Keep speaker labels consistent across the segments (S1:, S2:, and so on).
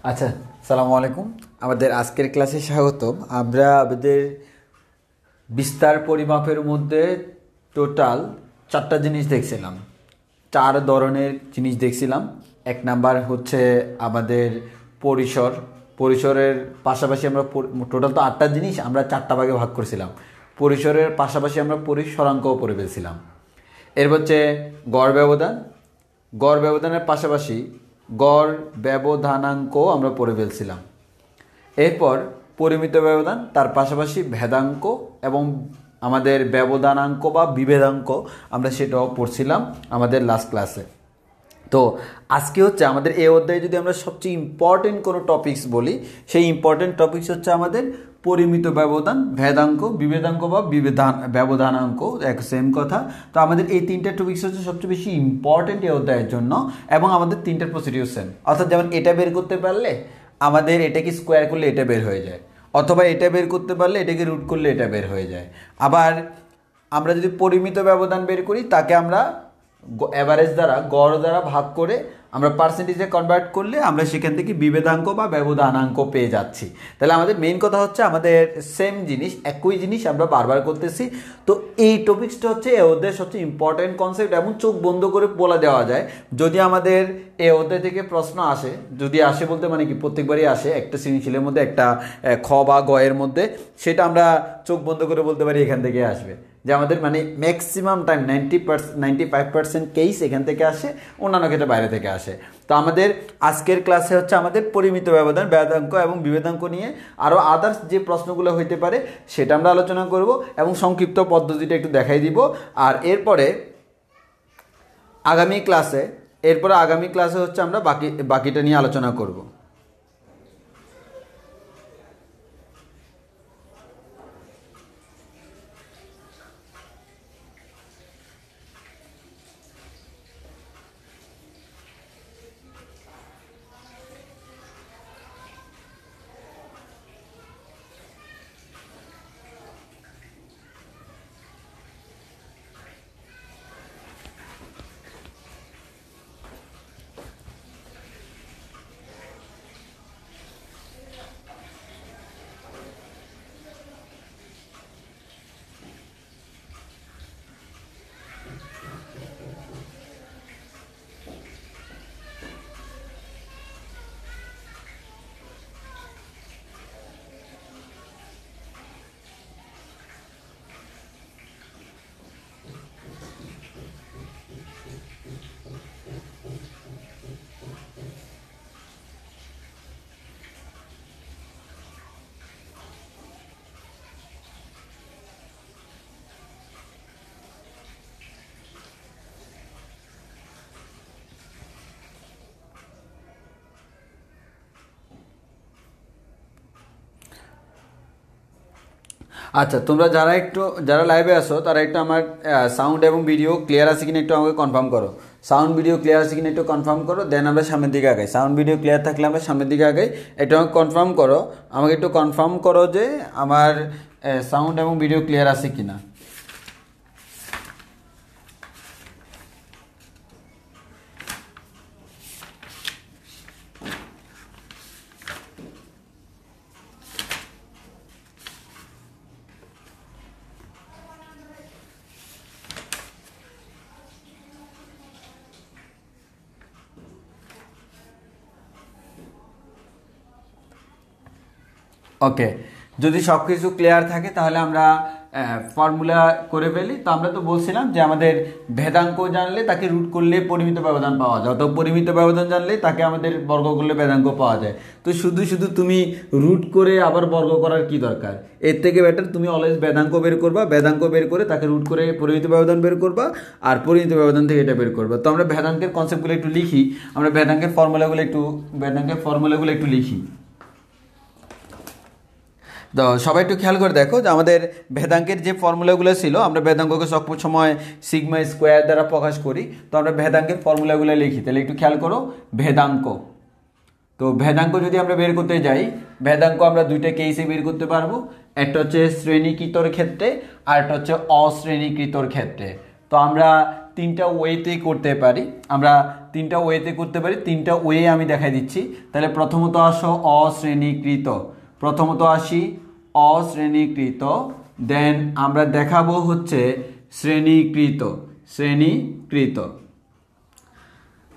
S1: আচ্ছা, সালামু আলাইকুম। আমাদের আজকের ক্লাসে স্বাগতম। আমরা আমাদের বিস্তার পরিমাপের মধ্যে টোটাল 4টা জিনিস দেখছিলাম, 4 ধরনের জিনিস দেখছিলাম। এক নাম্বার হচ্ছে আমাদের পরিসর। পরিসরের পাশাপাশি আমরা টোটাল তো 8টা জিনিস আমরা 4টা ভাগে ভাগ করেছিলাম। পরিসরের পাশাপাশি আমরা পরিসরাঙ্কও পড়ে ফেলছিলাম। এর হচ্ছে গড় ব্যবধান, গড় ব্যবধানের পাশাপাশি গড় ব্যবধানাঙ্ক আমরা পড়ে ফেলছিলাম। এরপর পরিমিত ব্যবধান, তার পাশাপাশি ভেদাঙ্ক এবং আমাদের ব্যবধানাঙ্ক বা বিভেদাঙ্ক আমরা সেটাও পড়ছিলাম আমাদের লাস্ট ক্লাসে। তো আজকে হচ্ছে আমাদের এই অধ্যায়ে যদি আমরা সবচেয়ে ইম্পর্টেন্ট কোনো টপিকস বলি, সেই ইম্পর্টেন্ট টপিকস হচ্ছে আমাদের পরিমিত ব্যবধান, ভেদাঙ্ক, বিভেদাঙ্ক বা ব্যবধানাঙ্ক, এক সেম কথা। তো আমাদের এই 3টা টপিকস হচ্ছে সবচেয়ে বেশি ইম্পর্টেন্ট এই অধ্যায়ের জন্য, এবং আমাদের 3টার প্রসিডিউর সেম। অর্থাৎ যেমন এটা বের করতে পারলে আমাদের এটাকে স্কোয়ার করলে এটা বের হয়ে যায়, অথবা এটা বের করতে পারলে এটাকে রুট করলে এটা বের হয়ে যায়। আবার আমরা যদি পরিমিত ব্যবধান বের করি, তাকে আমরা অ্যাভারেজ দ্বারা, গড় দ্বারা ভাগ করে আমরা পার্সেন্টেজে কনভার্ট করলে আমরা সেখান থেকে বিভেদাঙ্ক বা ব্যবধানাঙ্ক পেয়ে যাচ্ছি। তাহলে আমাদের মেইন কথা হচ্ছে আমাদের সেম জিনিস, একই জিনিস আমরা বারবার করতেছি। তো এই টপিক্সটা হচ্ছে এ অধ্যায়ের সবচেয়ে ইম্পর্টেন্ট কনসেপ্ট, এবং চোখ বন্ধ করে বলে দেওয়া যায় যদি আমাদের এ অধ্যায় থেকে প্রশ্ন আসে। যদি আসে বলতে মানে কি, প্রত্যেকবারই আসে একটা সৃজনশীলের মধ্যে, একটা খ বা গ এর মধ্যে, সেটা আমরা চোখ বন্ধ করে বলতে পারি এখান থেকে আসবে। যে আমাদের মানে ম্যাক্সিমাম টাইম 95% কেস এখান থেকে আসে, অন্যান্য ক্ষেত্রে বাইরে থেকে আসে। তো আমাদের আজকের ক্লাসে হচ্ছে আমাদের পরিমিত ব্যবধান, ভেদাঙ্ক এবং বিভেদাঙ্ক নিয়ে আরও আদার্স যে প্রশ্নগুলো হইতে পারে সেটা আমরা আলোচনা করব, এবং সংক্ষিপ্ত পদ্ধতিটা একটু দেখাই দিব। আর এরপরে আগামী ক্লাসে হচ্ছে আমরা বাকিটা নিয়ে আলোচনা করব। আচ্ছা, তোমরা যারা লাইভে আসো তারা একটু আমার সাউন্ড এবং ভিডিও ক্লিয়ার আছে কিনা একটু আমাকে কনফার্ম করো। সাউন্ড ভিডিও ক্লিয়ার আছে কিনা একটু কনফার্ম করো, দেন আমরা সামনের দিকে আগাই। সাউন্ড ভিডিও ক্লিয়ার থাকলে আমরা সামনের দিকে আগাই, একটু আমাকে কনফার্ম করো। আমাকে একটু কনফার্ম করো যে আমার সাউন্ড এবং ভিডিও ক্লিয়ার আছে কিনা। ওকে, যদি সব কিছু ক্লিয়ার থাকে তাহলে আমরা ফর্মুলা করে ফেলি। তো আমরা তো বলছিলাম যে আমাদের ভেদাঙ্ক জানলে তাকে রুট করলে পরিমিত ব্যবধান পাওয়া যায়, অত পরিমিত ব্যবধান জানলে তাকে আমাদের বর্গ করলে ভেদাঙ্ক পাওয়া যায়। তো শুধু শুধু তুমি রুট করে আবার বর্গ করার কি দরকার? এর থেকে বেটার তুমি অলওয়েজ ভেদাঙ্ক বের করবা, ভেদাঙ্ক বের করে তাকে রুট করে পরিমিত ব্যবধান বের করবা, আর পরিমিত ব্যবধান থেকে এটা বের করবা। তো আমরা ভেদাঙ্কের কনসেপ্টগুলো একটু লিখি, আমরা ভেদাঙ্কের ফর্মুলাগুলো একটু লিখি। তো সবাই একটু খেয়াল করে দেখো যে আমাদের ভেদাঙ্কের যে ফর্মুলাগুলো ছিল, আমরা ভেদাঙ্ককে সব সময় সিগমা স্কোয়ার দ্বারা প্রকাশ করি। তো আমরা ভেদাঙ্কের ফর্মুলাগুলো লিখি, তাহলে একটু খেয়াল করো। ভেদাঙ্ক, তো ভেদাঙ্ক যদি আমরা বের করতে যাই, ভেদাঙ্ক আমরা দুইটা কেসে বের করতে পারবো। একটা হচ্ছে শ্রেণীকৃতর ক্ষেত্রে, আর একটা হচ্ছে অশ্রেণীকৃতর ক্ষেত্রে। তো আমরা তিনটা ওয়েতেই করতে পারি, তিনটা ওয়ে আমি দেখাই দিচ্ছি। তাহলে প্রথমত আসো অশ্রেণীকৃত, অশ্রেণীকৃত, দেন আমরা দেখাবো হচ্ছে শ্রেণীকৃত।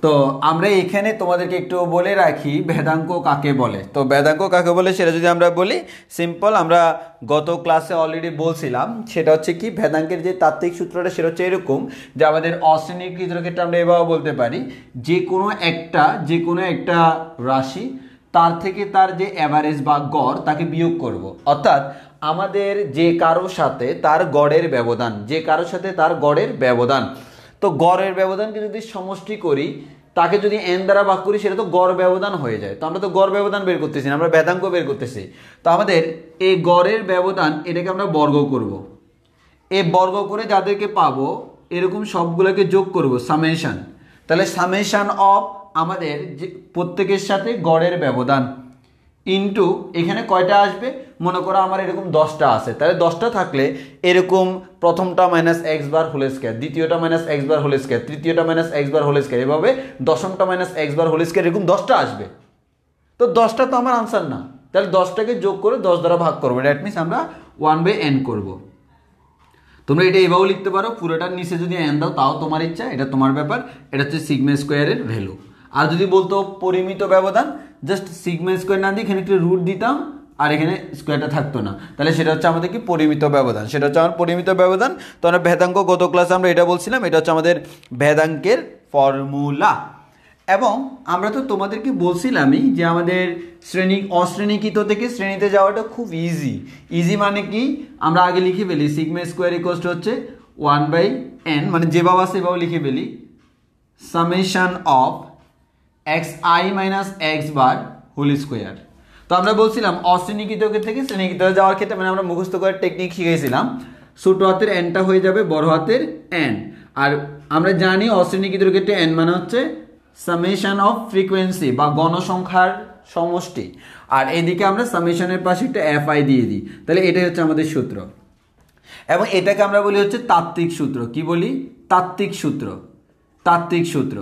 S1: তো আমরা এখানে তোমাদেরকে একটু বলে রাখি ভেদাঙ্ক কাকে বলে। তো ভেদাঙ্ক কাকে বলে সেটা যদি আমরা বলি, সিম্পল, আমরা গত ক্লাসে অলরেডি বলছিলাম, সেটা হচ্ছে কি ভেদাঙ্কের যে তাত্ত্বিক সূত্রটা সেটা হচ্ছে এরকম যে আমাদের অশ্রেণীকৃতের ক্ষেত্রে আমরা এভাবে বলতে পারি যে কোনো একটা রাশি তার থেকে তার যে অ্যাভারেজ বা গড় তাকে বিয়োগ করব। অর্থাৎ আমাদের যে কারোর সাথে তার গড়ের ব্যবধান, তো গড়ের ব্যবধানকে যদি সমষ্টি করি, তাকে যদি n দ্বারা ভাগ করি, সেটা তো গড় ব্যবধান হয়ে যায়। তো আমরা তো গড় ব্যবধান বের করতেছি না, আমরা ভেদাঙ্ক বের করতেছি। তো আমাদের এই গড়ের ব্যবধান এটাকে আমরা বর্গ করব, এই বর্গ করে যাদেরকে পাবো এরকম সবগুলোকে যোগ করব, সামেশন। তাহলে সামেশন অফ আমাদের যে প্রত্যেকের সাথে গড়ের ব্যবধান ইনটু এখানে কয়টা আসবে, মনে করো আমার এরকম 10টা আছে, তাহলে 10টা থাকলে এরকম প্রথমটা minus x bar whole square, দ্বিতীয়টা minus x bar whole square, তৃতীয়টা minus x bar whole square, এভাবে দশমটা minus x bar whole square, এরকম 10টা আসবে। তো 10টা তো আমার আনসার না, তাহলে 10টাকে যোগ করে 10 দ্বারা ভাগ করবো, দ্যাট মিনস আমরা 1/n করব। তোমরা এটা এভাবেও লিখতে পারো, পুরোটার নিচে যদি n দাও তাও তোমার ইচ্ছা, এটা তোমার ব্যাপার। এটা হচ্ছে সিগমা স্কোয়ারের ভ্যালু। আর যদি বলতো পরিমিত ব্যবধান, জাস্ট সিগমা স্কোয়ার না দিয়ে এখানে একটু রুট দিতাম আর এখানে স্কোয়ারটা থাকতো না, তাহলে সেটা হচ্ছে আমাদের কি পরিমিত ব্যবধান, সেটা হচ্ছে আমার পরিমিত ব্যবধান। তো আমরা ভেদাঙ্ক গত ক্লাসে আমরা এটা বলছিলাম, এটা হচ্ছে আমাদের ভেদাঙ্কের ফর্মুলা। এবং আমরা তো তোমাদেরকে বলছিলামই যে আমাদের অশ্রেণীকৃত থেকে শ্রেণীতে যাওয়াটা খুব ইজি মানে কি, আমরা আগে লিখে ফেলি সিগমা স্কোয়ার ইকুয়াল টু হচ্ছে 1/n, মানে যেভাবে আছে সেভাবে লিখে ফেলি, summation of xi minus x bar whole square. তো আমরা বলছিলাম অশ্রেণীকৃত থেকে শ্রেণীকৃত যাওয়ার ক্ষেত্রে মানে আমরা মুখস্থ করার টেকনিক শিখেছিলাম, ছোট হাতের nটা হয়ে যাবে বড় হাতের n। আর আমরা জানি অশ্রেণীকৃতের ক্ষেত্রে n মানে হচ্ছে সামেশন অফ ফ্রিকোয়েন্সি বা গণসংখ্যার সমষ্টি, আর এদিকে আমরা সামেশনের পাশে একটা fi দিয়ে দিই, তাহলে এটাই হচ্ছে আমাদের সূত্র। এবং এটাকে আমরা বলি হচ্ছে তাত্ত্বিক সূত্র। কি বলি? তাত্ত্বিক সূত্র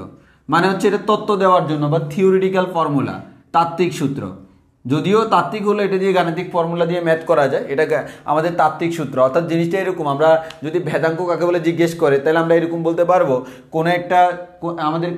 S1: মানে হচ্ছে এটা তত্ত্ব দেওয়ার জন্য বা থিওরিটিক্যাল ফর্মুলা, তাত্ত্বিক সূত্র। যদিও তাত্ত্বিক হলো এটা দিয়ে গাণিতিক ফর্মুলা দিয়ে ম্যাথ করা যায়, এটা আমাদের তাত্ত্বিক সূত্র। অর্থাৎ জিনিসটা এরকম, আমরা যদি ভেদাঙ্ক কাকে বলে জিজ্ঞেস করে তাহলে আমরা এরকম বলতে পারবো, কোনো একটা আমাদের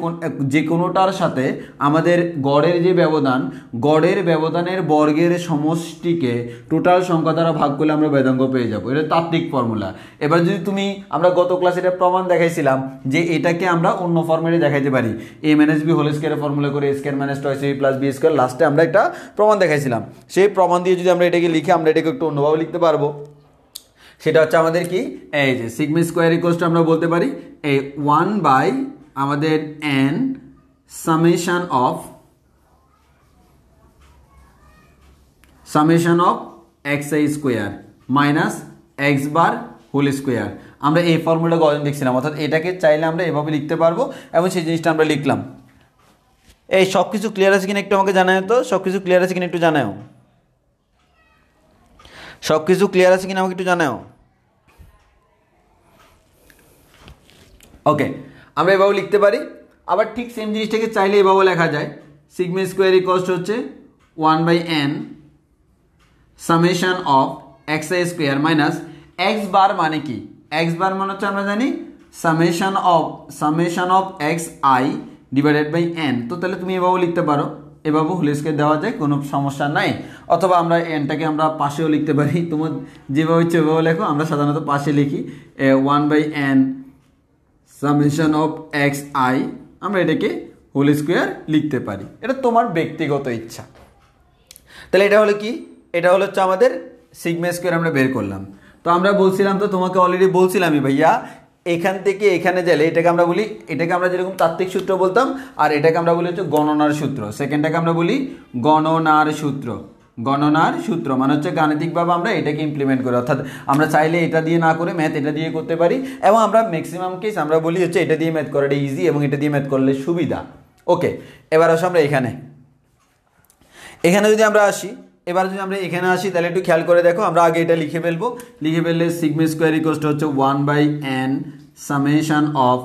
S1: যে কোনোটার সাথে আমাদের গড়ের যে ব্যবধান, গড়ের ব্যবধানের বর্গের সমষ্টিকে টোটাল সংখ্যা দ্বারা ভাগ করলে আমরা ভেদাঙ্ক পেয়ে যাবো, এটা তাত্ত্বিক ফর্মুলা। এবার যদি আমরা গত ক্লাসে এটা প্রমাণ দেখাইছিলাম যে এটাকে আমরা অন্য ফর্মেটে দেখাইতে পারি, a মাইনাস বি হোল স্কয়ারের ফর্মুলা করে a square minus twice a plus B square, লাস্টে আমরা একটা প্রমাণ দেখাইছিলাম। সেই প্রমাণ দিয়ে যদি আমরা এটাকে লিখি, আমরা এটাকে একটু অন্যভাবে লিখতে পারবো। সেটা হচ্ছে আমাদের কি, এই যে সিগমা স্কোয়ার ইকুয়ালস টু আমরা বলতে পারি এই 1 বাই আমাদের n summation of xi square minus x bar whole square. আমরা এই ফর্মুলাটা গঠন দেখছিলাম, অর্থাৎ এটাকে চাইলে আমরা এভাবে লিখতে পারবো, এবং সেই জিনিসটা আমরা লিখলাম। এই সব কিছু ক্লিয়ার আছে কিনা একটু আমাকে জানাও তো, সব কিছু ক্লিয়ার আছে কিনা একটু জানাও, সব কিছু ক্লিয়ার আছে কিনা আমাকে একটু জানাও। ওকে, আমরা এভাবে লিখতে পারি। আবার ঠিক সেম জিনিসটাকে চাইলে এভাবে লেখা যায়, সিগমা স্কোয়ার ইকুয়ালস হচ্ছে 1/n summation of xi square minus x bar, মানে কি এক্স বার মানে হচ্ছে আমরা জানি summation of xi divided by n। তো তাহলে তুমি এভাবেও লিখতে পারো, এভাবে হোল স্কয়ার দেওয়া যায়, কোনো সমস্যা নাই। অথবা আমরা এনটাকে আমরা পাশেও লিখতে পারি, তোমার যেভাবে ইচ্ছে ওইভাবে লেখো। আমরা সাধারণত পাশে লিখি 1/n সামেশন অফ xi, আমরা এটাকে হোল স্কয়ার লিখতে পারি, এটা তোমার ব্যক্তিগত ইচ্ছা। তাহলে এটা হলো কি, এটা হলো হচ্ছে আমাদের সিগমা স্কয়ার আমরা বের করলাম। তো আমরা বলছিলাম, তো তোমাকে অলরেডি বলছিলামই ভাইয়া, এখান থেকে এখানে গেলে এটাকে আমরা বলি, এটাকে আমরা যেরকম তাত্ত্বিক সূত্র বলতাম, আর এটাকে আমরা বলি হচ্ছে গণনার সূত্র। সেকেন্ডটাকে আমরা বলি গণনার সূত্র মানে হচ্ছে গাণিতিকভাবে আমরা এটাকে ইমপ্লিমেন্ট করি। অর্থাৎ আমরা চাইলে এটা দিয়ে না করে ম্যাথ এটা দিয়ে করতে পারি, এবং আমরা ম্যাক্সিমাম কেস আমরা বলি হচ্ছে এটা দিয়ে ম্যাথ করাটা ইজি এবং এটা দিয়ে ম্যাথ করলে সুবিধা। ওকে, এবার আসো আমরা এখানে যদি আমরা আসি, এবার যদি আমরা এখানে আসি তাহলে একটু খেয়াল করে দেখো, আমরা আগে এটা লিখে ফেললে সিগমা স্কোয়ার ইকুয়ালস টু হচ্ছে 1/n summation of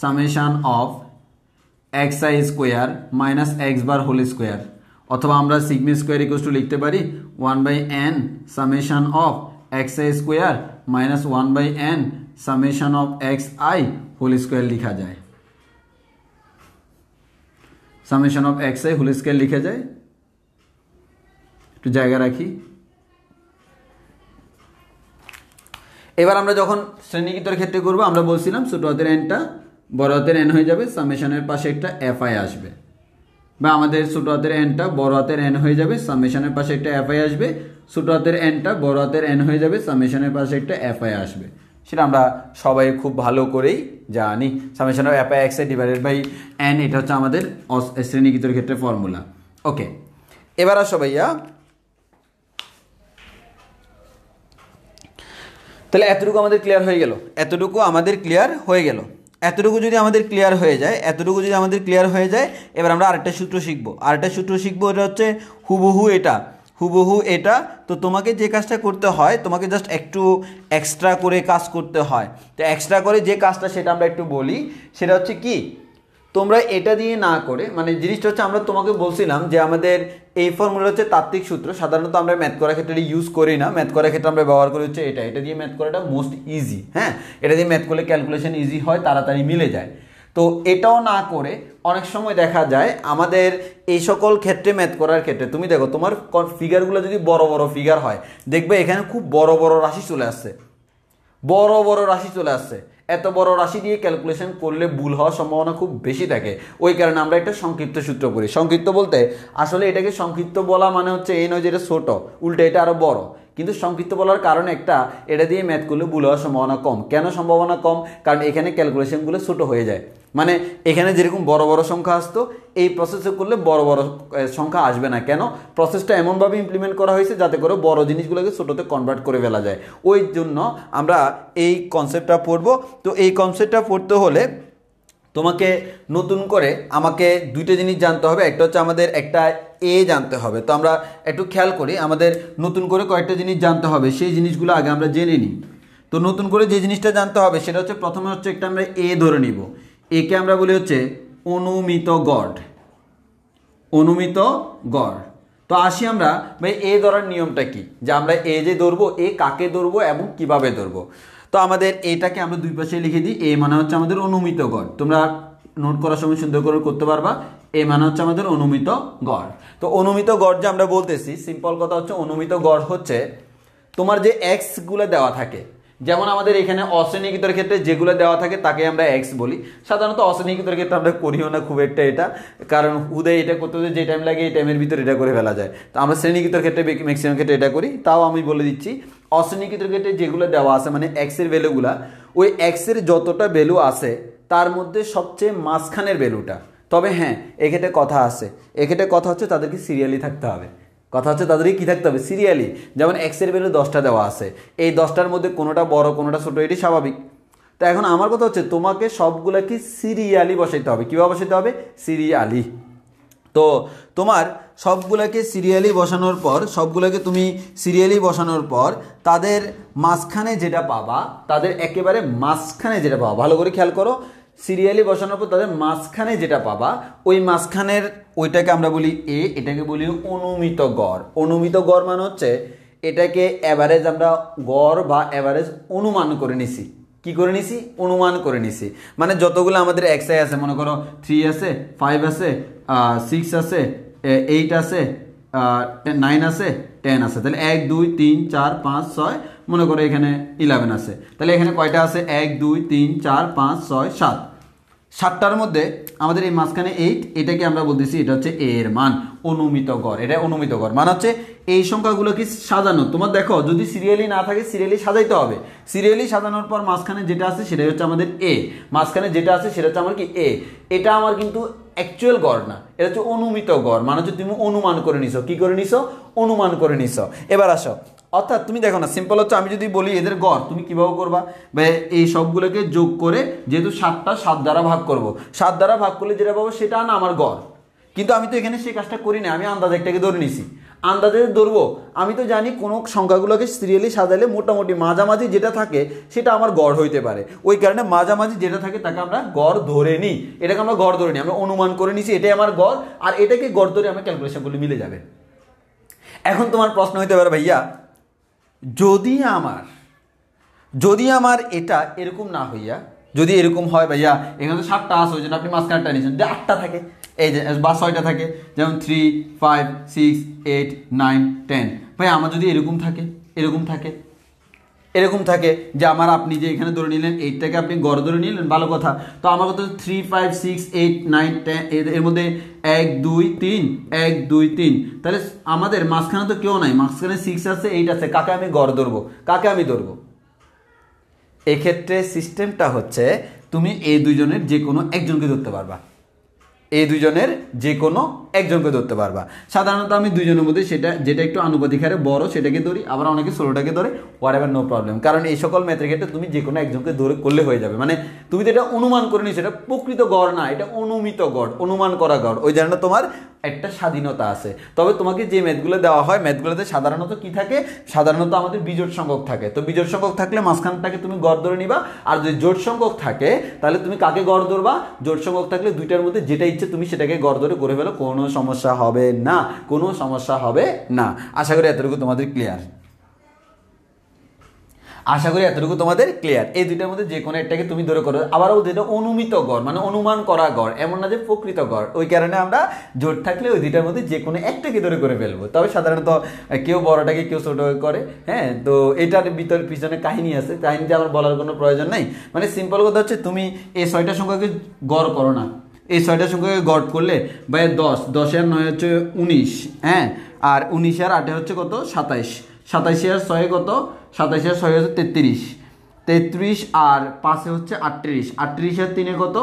S1: summation of x i square minus x bar whole square, অথবা আমরা সিগমা স্কোয়ার ইকুয়াল টু লিখতে পারি 1/n summation of x i square minus 1/n summation of x i whole square লিখা যায়। Summation of x i whole square লিখা যায়, একটু জায়গা রাখি। এবার আমরা যখন শ্রেণীকৃতের ক্ষেত্রে করবো আমরা বলছিলাম ছোট হাতের এনটা বড় হাতের এন হয়ে যাবে, সামেশনের পাশে একটা এফ আই আসবে, বা আমাদের ছোট হাতের এনটা বড় হাতের এন হয়ে যাবে, সামেশনের পাশে একটা এফ আই আসবে, ছোট হাতের এনটা বড় হাতের এন হয়ে যাবে, সামেশনের পাশে একটা এফ আই আসবে। সেটা আমরা সবাই খুব ভালো করেই জানি, summation of F i x i divided by n, এটা হচ্ছে আমাদের শ্রেণীকৃতের ক্ষেত্রে ফর্মুলা। ওকে, এবার আসো ভাইয়া, তাহলে এতটুকু আমাদের ক্লিয়ার হয়ে গেল, এতটুকু আমাদের ক্লিয়ার হয়ে গেল। এতটুকু যদি আমাদের ক্লিয়ার হয়ে যায়, এতটুকু যদি আমাদের ক্লিয়ার হয়ে যায়, এবার আমরা আরেকটা সূত্র শিখবো। আরেকটা সূত্র শিখবো, এটা হচ্ছে হুবহু এটা, হুবহু এটা। তো তোমাকে যে কাজটা করতে হয়, তোমাকে জাস্ট একটু এক্সট্রা করে কাজ করতে হয়। তো এক্সট্রা করে যে কাজটা সেটা আমরা একটু বলি, সেটা হচ্ছে কি, তোমরা এটা দিয়ে না করে, মানে জিনিসটা হচ্ছে আমরা তোমাকে বলছিলাম যে আমাদের এই ফর্মুলা হচ্ছে তাত্ত্বিক সূত্র, সাধারণত আমরা ম্যাথ করার ক্ষেত্রে ইউজ করি না, ম্যাথ করার ক্ষেত্রে আমরা ব্যবহার করি হচ্ছে এটা, এটা দিয়ে ম্যাথ করাটা মোস্ট ইজি। হ্যাঁ, এটা দিয়ে ম্যাথ করলে ক্যালকুলেশন ইজি হয়, তাড়াতাড়ি মিলে যায়। তো এটাও না করে অনেক সময় দেখা যায় আমাদের এই সকল ক্ষেত্রে ম্যাথ করার ক্ষেত্রে, তুমি দেখো তোমার ফিগারগুলো যদি বড় বড় ফিগার হয়, দেখবে এখানে খুব বড় বড় রাশি চলে আসছে, বড় বড় রাশি চলে আসছে। এত বড় রাশি দিয়ে ক্যালকুলেশন করলে ভুল হওয়ার সম্ভাবনা খুব বেশি থাকে, ওই কারণে আমরা একটা সংক্ষিপ্ত সূত্র করি। সংক্ষিপ্ত বলতে আসলে এটাকে সংক্ষিপ্ত বলা মানে হচ্ছে এই নয় যে এটা ছোট, উল্টে এটা আরও বড়, কিন্তু সংক্ষিপ্ত বলার কারণ একটা, এটা দিয়ে ম্যাথ করলে ভুল হওয়ার সম্ভাবনা কম। কেন সম্ভাবনা কম? কারণ এখানে ক্যালকুলেশনগুলো ছোট হয়ে যায়, মানে এখানে যেরকম বড় বড় সংখ্যা আসতো, এই প্রসেসে করলে বড় বড় সংখ্যা আসবে না। কেন? প্রসেসটা এমনভাবে ইমপ্লিমেন্ট করা হয়েছে যাতে করে বড় জিনিসগুলোকে ছোটোতে কনভার্ট করে ফেলা যায়, ওই জন্য আমরা এই কনসেপ্টটা পড়বো। তো এই কনসেপ্টটা পড়তে হলে তোমাকে নতুন করে আমাকে দুইটা জিনিস জানতে হবে, একটা হচ্ছে আমাদের একটা এ জানতে হবে। তো আমরা একটু খেয়াল করি, আমাদের নতুন করে কয়েকটা জিনিস জানতে হবে, সেই জিনিসগুলো আগে আমরা জেনে নিই। তো নতুন করে যে জিনিসটা জানতে হবে সেটা হচ্ছে, প্রথমে হচ্ছে একটা আমরা এ ধরে নিব, একে আমরা বলি হচ্ছে অনুমিত গড়, অনুমিত গড়। তো আসি আমরা ভাই এ ধরার নিয়মটা কি, যে আমরা এ যে ধরবো, এ কাকে ধরবো এবং কিভাবে ধরবো। তো আমাদের এটাকে আমরা দুই পাশে লিখে দিই, এ মানে হচ্ছে আমাদের অনুমিত গড়, তোমরা নোট করার সময় সুন্দর করে করতে পারবা। এ মানে হচ্ছে আমাদের অনুমিত গড়। তো অনুমিত গড় যে আমরা বলতেছি, সিম্পল কথা হচ্ছে অনুমিত গড় হচ্ছে তোমার যে এক্স গুলো দেওয়া থাকে, যেমন আমাদের এখানে অশ্রেণীকৃতের ক্ষেত্রে যেগুলো দেওয়া থাকে তাকে আমরা এক্স বলি। সাধারণত অশ্রেণীকৃতের ক্ষেত্রে আমরা করিও না খুব একটা এটা, কারণ উদয় এটা করতে যে টাইম লাগে এই টাইমের ভিতরে এটা করে ফেলা যায়। তো আমরা শ্রেণীকৃতের ক্ষেত্রে ম্যাক্সিমাম ক্ষেত্রে এটা করি। তাও আমি বলে দিচ্ছি, অশ্রেণীকৃতের ক্ষেত্রে যেগুলো দেওয়া আছে মানে এক্সের ভ্যালুগুলা, ওই এক্সের যতটা ভ্যালু আছে তার মধ্যে সবচেয়ে মাঝখানের ভ্যালুটা। তবে হ্যাঁ, এক্ষেত্রে কথা আছে, এক্ষেত্রে কথা হচ্ছে তাদেরকে সিরিয়ালি থাকতে হবে, কথা হচ্ছে তাদেরকে কী থাকতে হবে, সিরিয়ালি। যেমন এক্সের ভ্যালু 10টা দেওয়া আছে, এই 10টার মধ্যে কোনোটা বড় কোনোটা ছোটো, এটি স্বাভাবিক। তো এখন আমার কথা হচ্ছে তোমাকে সবগুলোকে সিরিয়ালি বসাইতে হবে। কীভাবে বসাইতে হবে? সিরিয়ালি। তো তোমার সবগুলোকে সিরিয়ালি বসানোর পর, সবগুলোকে তুমি সিরিয়ালি বসানোর পর তাদের মাঝখানে যেটা পাবা, তাদের একেবারে মাঝখানে যেটা পাবা, ভালো করে খেয়াল করো, সিরিয়ালি বসানোর পর তাদের মাঝখানে যেটা পাবা, ওই মাঝখানের ওইটাকে আমরা বলি এ, এটাকে বলি অনুমিত গড়। অনুমিত গড় মানে হচ্ছে এটাকে অ্যাভারেজ, আমরা গড় বা অ্যাভারেজ অনুমান করে নিছি। কি করে নিছি? অনুমান করে নিছি। মানে যতগুলো আমাদের এক্সআই আছে, মনে করো 3 আছে, 5 আছে, 6 আছে, 8 আছে, 9 আছে, 10 আছে, তাহলে 1 2 3 4 5 6, মনে করো এখানে 11 আছে, তাহলে এখানে কয়টা আছে? 1 2 3 4 5 6 7, 7টার মধ্যে আমাদের এই মাঝখানে 8, এটাকে আমরা বলতেছি এটা হচ্ছে এ এর মান, অনুমিত গড়। এটা অনুমিত গড় মানে হচ্ছে এই সংখ্যাগুলো কি সাজানো, তোমার দেখো যদি সিরিয়ালি না থাকে সিরিয়ালি সাজাইতে হবে। সিরিয়ালি সাজানোর পর মাঝখানে যেটা আছে সেটাই হচ্ছে আমাদের এ, মাঝখানে যেটা আছে সেটা হচ্ছে আমার কি এ। এটা আমার কিন্তু অ্যাকচুয়াল গড় না, এটা হচ্ছে অনুমিত গড়, মানে হচ্ছে তুমি অনুমান করে নিছো। কি করে নিছো? অনুমান করে নিছো। এবার আসো, অর্থাৎ তুমি দেখো না, সিম্পল হচ্ছে আমি যদি বলি এদের গড় তুমি কীভাবে করবা, বা এই সবগুলোকে যোগ করে, যেহেতু 7টা 7 দ্বারা ভাগ করব, 7 দ্বারা ভাগ করলে যেটা পাবো সেটা না আমার গড়। কিন্তু আমি তো এখানে সেই কাজটা করি না, আমি আন্দাজ একটাকে ধরে নিছি। আন্দাজে ধরবো? আমি তো জানি কোনো সংখ্যাগুলোকে সিরিয়ালি সাজালে মোটামুটি মাঝামাঝি যেটা থাকে সেটা আমার গড় হইতে পারে, ওই কারণে মাঝামাঝি যেটা থাকে তাকে আমরা গড় ধরে নিই। এটাকে আমরা গড় ধরে নিই, আমরা অনুমান করে নিছি এটাই আমার গড়, আর এটাকে গড় ধরে আমার ক্যালকুলেশন করলে মিলে যাবে। এখন তোমার প্রশ্ন হইতে পারে ভাইয়া যদি আমার এটা এরকম না হইয়া যদি এরকম হয় ভাইয়া এখানে তো 7টা আছে, ওই জন্য আপনি মাঝখানটা নিয়েছেন, যে 8টা থাকে এই যে বা 6টা থাকে, যেমন 3, 5, 6, 8, 9, 10। ভাই আমার যদি এরকম থাকে যে আমার আপনি যে এখানে ধরে নিলেন 8টাকে আপনি গড় ধরে নিলেন, ভালো কথা। তো আমার কত 3, 5, 6, 8, 9, 10, এর মধ্যে 1, 2, 3, 1, 2, 3, তাহলে আমাদের মাঝখানে তো কেউ নাই, মাঝখানে 6 আছে, 8 আছে, কাকে আমি গড় ধরবো, কাকে আমি ধরবো? এক্ষেত্রে সিস্টেমটা হচ্ছে তুমি এই দুইজনের যে কোনো একজনকে ধরতে পারবা, সাধারণত আমি দুইজনের মধ্যে যেটা একটু আনুপাতিক হারে বড় সেটাকে ধরি, আবার অনেকে ষোলোটাকে ধরে, হোয়াটএভার, নো প্রবলেম। কারণ এই সকল ম্যাথের ক্ষেত্রে তুমি যে কোনো একজনকে ধরে করলে হয়ে যাবে, মানে তুমি তো এটা অনুমান করে নিচ্ছ, এটা প্রকৃত গড় না, এটা অনুমিত গড়, অনুমান করা গড়, ওই জন্য তোমার একটা স্বাধীনতা আছে। তবে তোমাকে যে ম্যাথগুলো দেওয়া হয় ম্যাথগুলোতে সাধারণত কি থাকে, সাধারণত আমাদের বিজোড় সংখ্যক থাকে। তো বিজোড় সংখ্যক থাকলে মাঝখানটাকে তুমি গড় ধরে নিবা, আর যদি জোড় সংখ্যক থাকে তাহলে তুমি কাকে গড় ধরবা? জোড় সংখ্যক থাকলে দুইটার মধ্যে যেটা ইচ্ছে তুমি সেটাকে গড় ধরে করে ফেলো, কোনো সমস্যা হবে না। আশা করি এতটুকু তোমাদের ক্লিয়ার। এই দুইটার মধ্যে যে কোনো একটাকে তুমি ধরে করো। আবারও যেটা অনুমিত গড় মানে অনুমান করা গড়, এমন না যে প্রকৃত গড়, ওই কারণে আমরা জোট থাকলে ওই দুইটার মধ্যে যে কোনো একটাকে ধরে করে ফেলবো। তবে সাধারণত কেউ বড়টাকে কেউ ছোটকে করে, হ্যাঁ। তো এটার পিছনে কাহিনী আছে, কাহিনীতে আমার বলার কোনো প্রয়োজন নেই। মানে সিম্পল কথা হচ্ছে তুমি এই 6টা সংখ্যাকে গড় করো না, এই 6টা সংখ্যাকে গড় করলে ভাই 10 আর 9 হচ্ছে 19, হ্যাঁ, আর 19 আর 8 হচ্ছে কত 27, 27 আর 6 কত 27 আর 6 হচ্ছে 33 আর 5 হচ্ছে 38, 38 আর 3 কত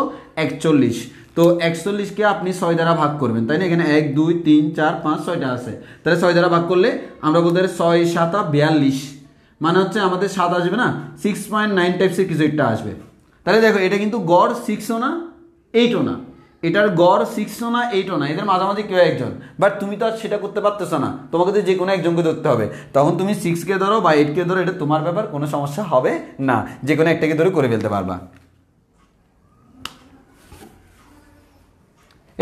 S1: 41। তো 41কে আপনি 6 দ্বারা ভাগ করবেন, তাই না? এখানে 1, 2, 3, 4, 5, 6টা আছে, তাহলে 6 দ্বারা ভাগ করলে আমরা বলতে পারি 6, 7, 42, মানে হচ্ছে আমাদের 7 আসবে না, 6.9 টাইপসের কিছু একটা আসবে। তাহলে দেখো এটা কিন্তু গড় 6ও না 8ও না, এটার গড় 6ও না 8ও না, এদের মাঝামাঝি কেউ একজন। বাট তুমি তো আর সেটা করতে পারতেছো না, তোমাকে তো যে কোনো একজনকে ধরতে হবে। তখন তুমি 6কে ধরো বা 8কে ধরো, এটা তোমার ব্যাপার, কোনো সমস্যা হবে না, যে কোনো একটাকে ধরে করে ফেলতে পারবা।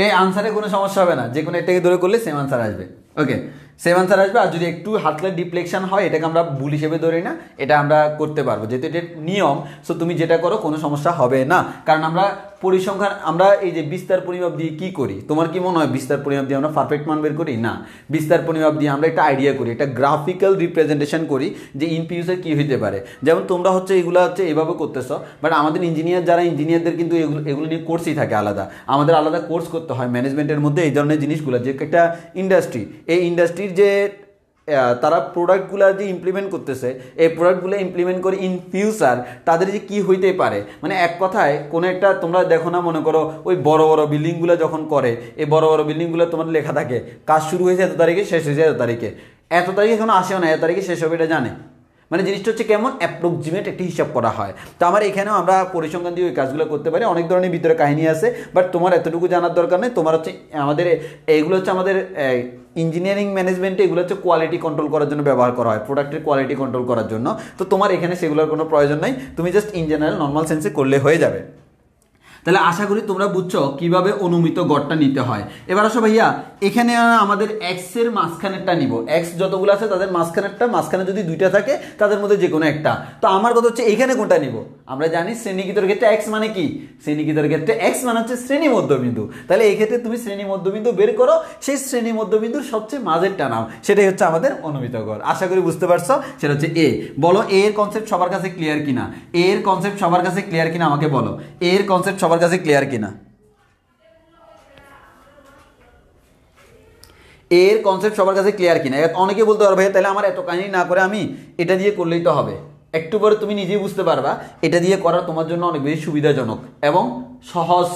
S1: এই আনসারে কোনো সমস্যা হবে না, যে কোনো একটাকে ধরে করলে সেম আনসার আসবে। ওকে, সেম আনসার আসবে। আর যদি একটু হাতলে ডিফ্লেকশন হয় এটাকে আমরা ভুল হিসেবে ধরি না, এটা আমরা করতে পারবো, যেহেতু এটা নিয়ম। সো তুমি যেটা করো কোনো সমস্যা হবে না, কারণ আমরা পরিসংখ্যান, আমরা এই যে বিস্তার পরিমাপ দিয়ে কি করি, তোমার কি মনে হয় বিস্তার পরিমাপ দিয়ে আমরা পারফেক্ট মান বের করি? না, বিস্তার পরিমাপ দিয়ে আমরা একটা আইডিয়া করি, একটা গ্রাফিক্যাল রিপ্রেজেন্টেশন করি যে ইন ফিউচার কি হইতে পারে। যেমন তোমরা হচ্ছে এগুলো হচ্ছে এইভাবে করতেছ, বাট আমাদের ইঞ্জিনিয়ারদের কিন্তু এগুলো নিয়ে কোর্সই থাকে আলাদা, আমাদের আলাদা কোর্স করতে হয় ম্যানেজমেন্টের মধ্যে এই ধরনের জিনিসগুলো, যে একটা ইন্ডাস্ট্রি, এই ইন্ডাস্ট্রির যে তারা প্রোডাক্টগুলো যে ইমপ্লিমেন্ট করতেছে, এই প্রোডাক্টগুলো ইমপ্লিমেন্ট করে ইন ফিউচার তাদের যে কী হইতে পারে, মানে এক কথায় কোনো একটা, তোমরা দেখো না, মনে করো ওই বড় বড় বিল্ডিংগুলো যখন করে, এই বড় বড় বিল্ডিংগুলো তোমার লেখা থাকে কাজ শুরু হয়েছে এত তারিখে, শেষ হয়েছে এত তারিখে, এত তারিখে এখনো আসেও না, এত তারিখে শেষ হবে, এটা জানে। মানে জিনিসটা হচ্ছে কেমন অ্যাপ্রক্সিমেট একটা হিসাব করা হয়। তো আমার এখানেও আমরা পরিসংখ্যান দিয়ে ওই কাজগুলো করতে পারি, অনেক ধরনের ভিতরে কাহিনী আছে, বাট তোমার এতটুকু জানার দরকার নেই। তোমার হচ্ছে আমাদের এইগুলো হচ্ছে আমাদের ইঞ্জিনিয়ারিং ম্যানেজমেন্টে এগুলো হচ্ছে কোয়ালিটি কন্ট্রোল করার জন্য ব্যবহার করা হয়, প্রোডাক্টের কোয়ালিটি কন্ট্রোল করার জন্য। তো তোমার এখানে সেগুলোর কোনো প্রয়োজন নাই, তুমি জাস্ট ইন জেনারেল নর্মাল সেন্সে করলে হয়ে যাবে। তাহলে আশা করি তোমরা বুঝছো কিভাবে অনুমিত গড়টা নিতে হয়। এবার আসো ভাইয়া, এখানে আমাদের এক্স এর মাঝখানেরটা নিব, এক্স যতগুলো আছে তাদের মাঝখানেরটা, মাঝখানে যদি দুইটা থাকে তাদের মধ্যে যে কোনো একটা। তো আমার কথা হচ্ছে এখানে কোনটা নিব? আমরা জানি শ্রেণীকৃতের ক্ষেত্রে এক্স মানে কি, শ্রেণীকৃতের ক্ষেত্রে এক্স মানে হচ্ছে শ্রেণী মধ্যবিন্দু। তাহলে এই ক্ষেত্রে তুমি শ্রেণী মধ্যবিন্দু বের করো, সেই শ্রেণী মধ্যবিন্দুর সবচেয়ে মাঝেরটা নাও, সেটাই হচ্ছে আমাদের অনুমিত গড়। আশা করি বুঝতে পারছো, সেটা হচ্ছে এ। বলো এ এর কনসেপ্ট সবার কাছে ক্লিয়ার কিনা, এ এর কনসেপ্ট সবার কাছে ক্লিয়ার কিনা আমাকে বলো, এ এর কনসেপ্ট সবার কাছে ক্লিয়ার কিনা, এর কনসেপ্ট সবার কাছে ক্লিয়ার কিনা। অনেকে বলতে পারবে তাহলে আমার এত কাহিনী না করে আমি এটা দিয়ে করলেই তো হবে। একটু পরে তুমি নিজেই বুঝতে পারবা এটা দিয়ে করা তোমার জন্য অনেক বেশি সুবিধাজনক এবং সহজ।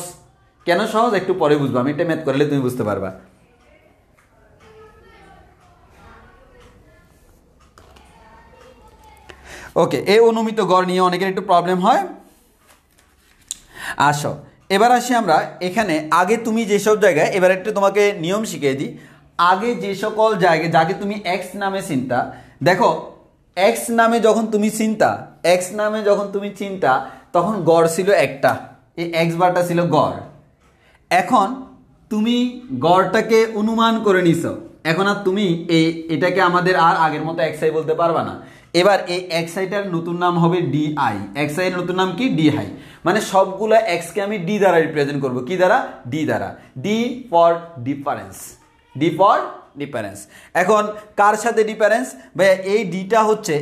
S1: কেন সহজ একটু পরে বুঝবো, আমি এটা ম্যাথ করলে তুমি বুঝতে পারবা। ওকে, এই অনুমিত গড় নিয়ে অনেকের একটু প্রবলেম হয়। আসো এবার আসি আমরা এখানে, আগে তুমি যেসব জায়গায়, এবার একটু তোমাকে নিয়ম শিখিয়ে দিই। আগে যে সকল জায়গায় যাকে তুমি এক্স নামে চিন্তা, দেখো এক্স নামে যখন তুমি চিন্তা তখন গড় ছিল একটা, এই এক্স বারটা ছিল গড়। এখন তুমি গড়টাকে অনুমান করে নিছো, এখন আর তুমি এটাকে আমাদের আর আগের মতো এক্স আই বলতে পারবা না। এবার এই এক্স আইটার নতুন নাম হবে ডি আই। এক্স আই এর নতুন নাম কি? D I. মানে সবগুলো এক্সকে আমি ডি দ্বারা রিপ্রেজেন্ট করব। কি দ্বারা? ডি দ্বারা। D for difference, D for difference. এখন কার সাথে ডিফারেন্স? ভাইয়া এই ডিটা হচ্ছে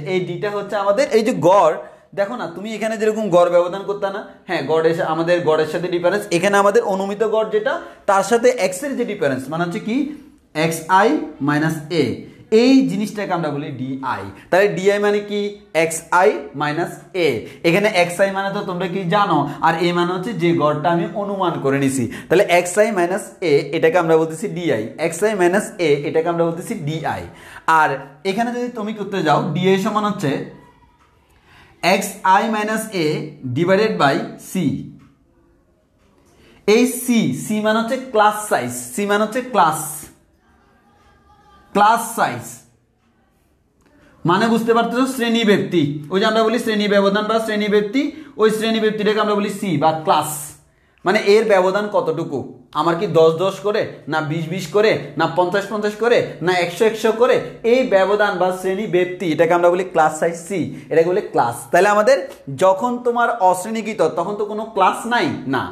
S1: আমাদের এই যে গড়, দেখো না তুমি এখানে যেরকম গড় ব্যবধান করতে না, হ্যাঁ আমাদের গড়ের সাথে ডিফারেন্স, এখানে আমাদের অনুমিত গড় যেটা তার সাথে এক্স এর যে ডিফারেন্স মানে হচ্ছে কি এক্স আই মাইনাস এ, এই জিনিসটাকে আমরা বলি ডিআই। তাহলে ডিআই মানে কি? এক্স আই মাইনাস এ। এখানে এক্স আই মানে তো তোমরা কি জানো, আর এ মানে হচ্ছে যে গড়টা আমি অনুমান করে নিছি। তাহলে এক্স আই মাইনাস এ এটাকে আমরা বলতেছি ডিআই, এক্স আই মাইনাস এ এটাকে আমরা বলতেছি ডিআই। আর এখানে যদি তুমি করতে যাও ডিআই সমান হচ্ছে x i minus a divided by c. এই সি মানে হচ্ছে ক্লাস সাইজ, সি মানে হচ্ছে ক্লাস সাইজ, মানে বুঝতে পারতেছো শ্রেণী ব্যক্তি। ওই যে আমরা বলি শ্রেণী ব্যবধান বা শ্রেণী ব্যক্তি, ওই শ্রেণী ব্যক্তিটাকে আমরা বলি সি বা ক্লাস। মানে এর ব্যবধান কতটুকু, আমার কি 10-10 করে, না 20-20 করে, না 50-50 করে, না 100-100 করে, এই ব্যবধান বা শ্রেণী ব্যক্তি এটাকে আমরা বলি ক্লাস সাইজ সি, এটাকে বলি ক্লাস। তাহলে আমাদের যখন তোমার অশ্রেণীকৃত তখন তো কোনো ক্লাস নাই না,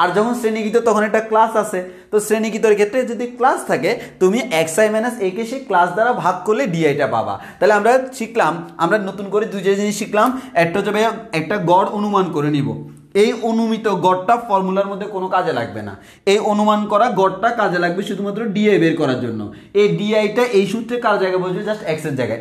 S1: আর যখন শ্রেণীকৃত তখন একটা ক্লাস আছে। তো শ্রেণীকৃতর ক্ষেত্রে যদি ক্লাস থাকে তুমি এক্স আই মাইনাস এ কে সেই ক্লাস দ্বারা ভাগ করলে ডিআইটা পাবা। তাহলে আমরা শিখলাম, আমরা নতুন করে দুইটা জিনিস শিখলাম। একটা হচ্ছে ভাইয়া একটা গড় অনুমান করে নিব, এই অনুমিত গড়টা ফর্মুলার মধ্যে কোনো কাজে লাগবে না, এই অনুমান করা গড়টা কাজে লাগবে শুধুমাত্র ডিআই বের করার জন্য। এই ডিআইটা এই সূত্রে কার জায়গায় বসবে? জাস্ট এক্স এর জায়গায়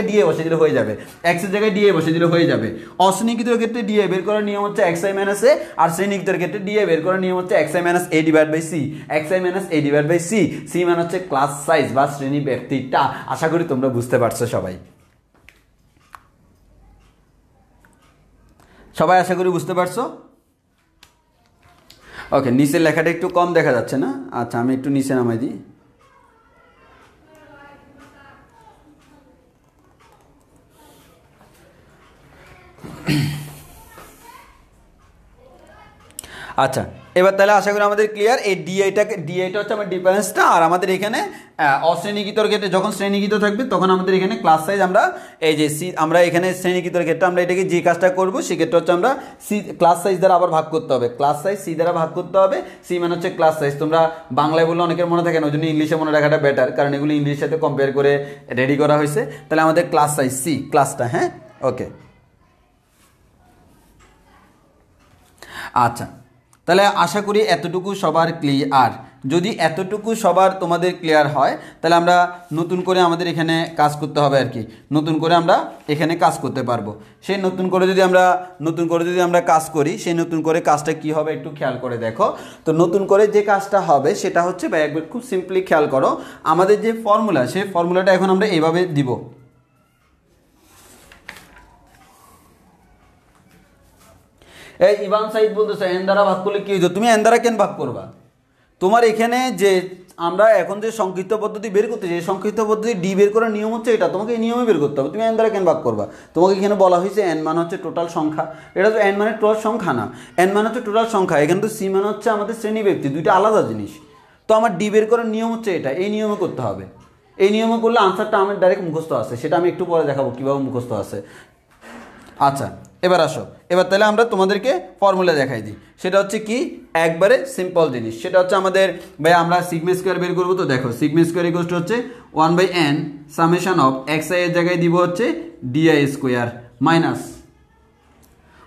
S1: ডিআই বসে দিলে হয়ে যাবে, এক্স এর জায়গায় ডিআই বসে দিলে হয়ে যাবে। অশ্রেণীকৃতের ক্ষেত্রে ডিআই বের করার নিয়ম হচ্ছে এক্স আই মাইনাস এ, আর শ্রেণীকৃতের ক্ষেত্রে ডিআই বের করার নিয়ম হচ্ছে x i minus a divide by c, x i minus a divide by c. C মানে হচ্ছে ক্লাস সাইজ বা শ্রেণী ব্যক্তিটা। আশা করি তোমরা বুঝতে পারছো সবাই, আশা করি বুঝতে পারছো। ওকে, নিচের লেখাটা একটু কম দেখা যাচ্ছে না? আচ্ছা আমি একটু নিচে নামাই দিই। আচ্ছা এবার তাহলে আশা করি আমাদের ক্লিয়ার। এই ডিআইটা হচ্ছে আমার ডিফারেন্সটা, আর আমাদের এখানে অশ্রেণীকৃতর ক্ষেত্রে যখন শ্রেণীকৃত থাকবে তখন আমাদের এখানে ক্লাস সাইজ, আমরা এই যে সি, আমরা এখানে শ্রেণীকৃতর ক্ষেত্রে আমরা এটাকে যে কাজটা করবো সেক্ষেত্রে হচ্ছে আমরা সি ক্লাস সাইজ দ্বারা আবার ভাগ করতে হবে, ক্লাস সাইজ সি দ্বারা ভাগ করতে হবে। সি মানে হচ্ছে ক্লাস সাইজ। তোমরা বাংলায় বললে অনেকের মনে থাকে না, ওই জন্য ইংলিশে মনে রাখাটা বেটার, কারণ এগুলো ইংলিশের সাথে কম্পেয়ার করে রেডি করা হয়েছে। তাহলে আমাদের ক্লাস সাইজ সি, ক্লাসটা, হ্যাঁ ওকে। আচ্ছা তাহলে আশা করি এতটুকু সবার ক্লিয়ার। যদি এতটুকু সবার তোমাদের ক্লিয়ার হয় তাহলে আমরা নতুন করে আমাদের এখানে কাজ করতে হবে আর কি, নতুন করে আমরা এখানে কাজ করতে পারবো। সেই নতুন করে যদি আমরা কাজ করি, সেই নতুন করে কাজটা কি হবে একটু খেয়াল করে দেখো। তো নতুন করে যে কাজটা হবে সেটা হচ্ছে একবার খুব সিম্পলি খেয়াল করো, আমাদের যে ফর্মুলা সেই ফর্মুলাটা এখন আমরা এভাবে দিব। এই ইভান সাইড বলতেছে এন দ্বারা ভাগ করলে কি হইতো? তুমি এন দ্বারা কেন ভাগ করবা? তোমার এখানে যে আমরা এখন যে সংক্ষিপ্ত পদ্ধতি বের করতেছি, এই সংক্ষিপ্ত পদ্ধতি ডি বের করার নিয়ম হচ্ছে এটা, তোমাকে এই নিয়মে বের করতে হবে। তুমি এন দ্বারা কেন ভাগ করবা? তোমাকে এখানে বলা হয়েছে এন মানে হচ্ছে টোটাল সংখ্যা, এটা তো এন মানে টোটাল সংখ্যা না, এন মানে হচ্ছে টোটাল সংখ্যা। এখানে তো সি মানে হচ্ছে আমাদের শ্রেণী ব্যক্তি, দুইটা আলাদা জিনিস। তো আমার ডি বের করার নিয়ম হচ্ছে এটা, এই নিয়মে করতে হবে। এই নিয়মে করলে আনসারটা আমার ডাইরেক্ট মুখস্থ আছে, সেটা আমি একটু পরে দেখাবো কীভাবে মুখস্থ আছে। আচ্ছা এবার আসো, এবার তাহলে আমরা তোমাদেরকে ফর্মুলা দেখাই দিই। সেটা হচ্ছে কি একবারে সিম্পল জিনিস, সেটা হচ্ছে আমাদের ভাই আমরা সিগমা স্কোয়ার বের করবো। তো দেখো সিগমা স্কোয়ার ইকুয়াল টু হচ্ছে 1/n summation of x i এর জায়গায় দিব হচ্ছে d i square minus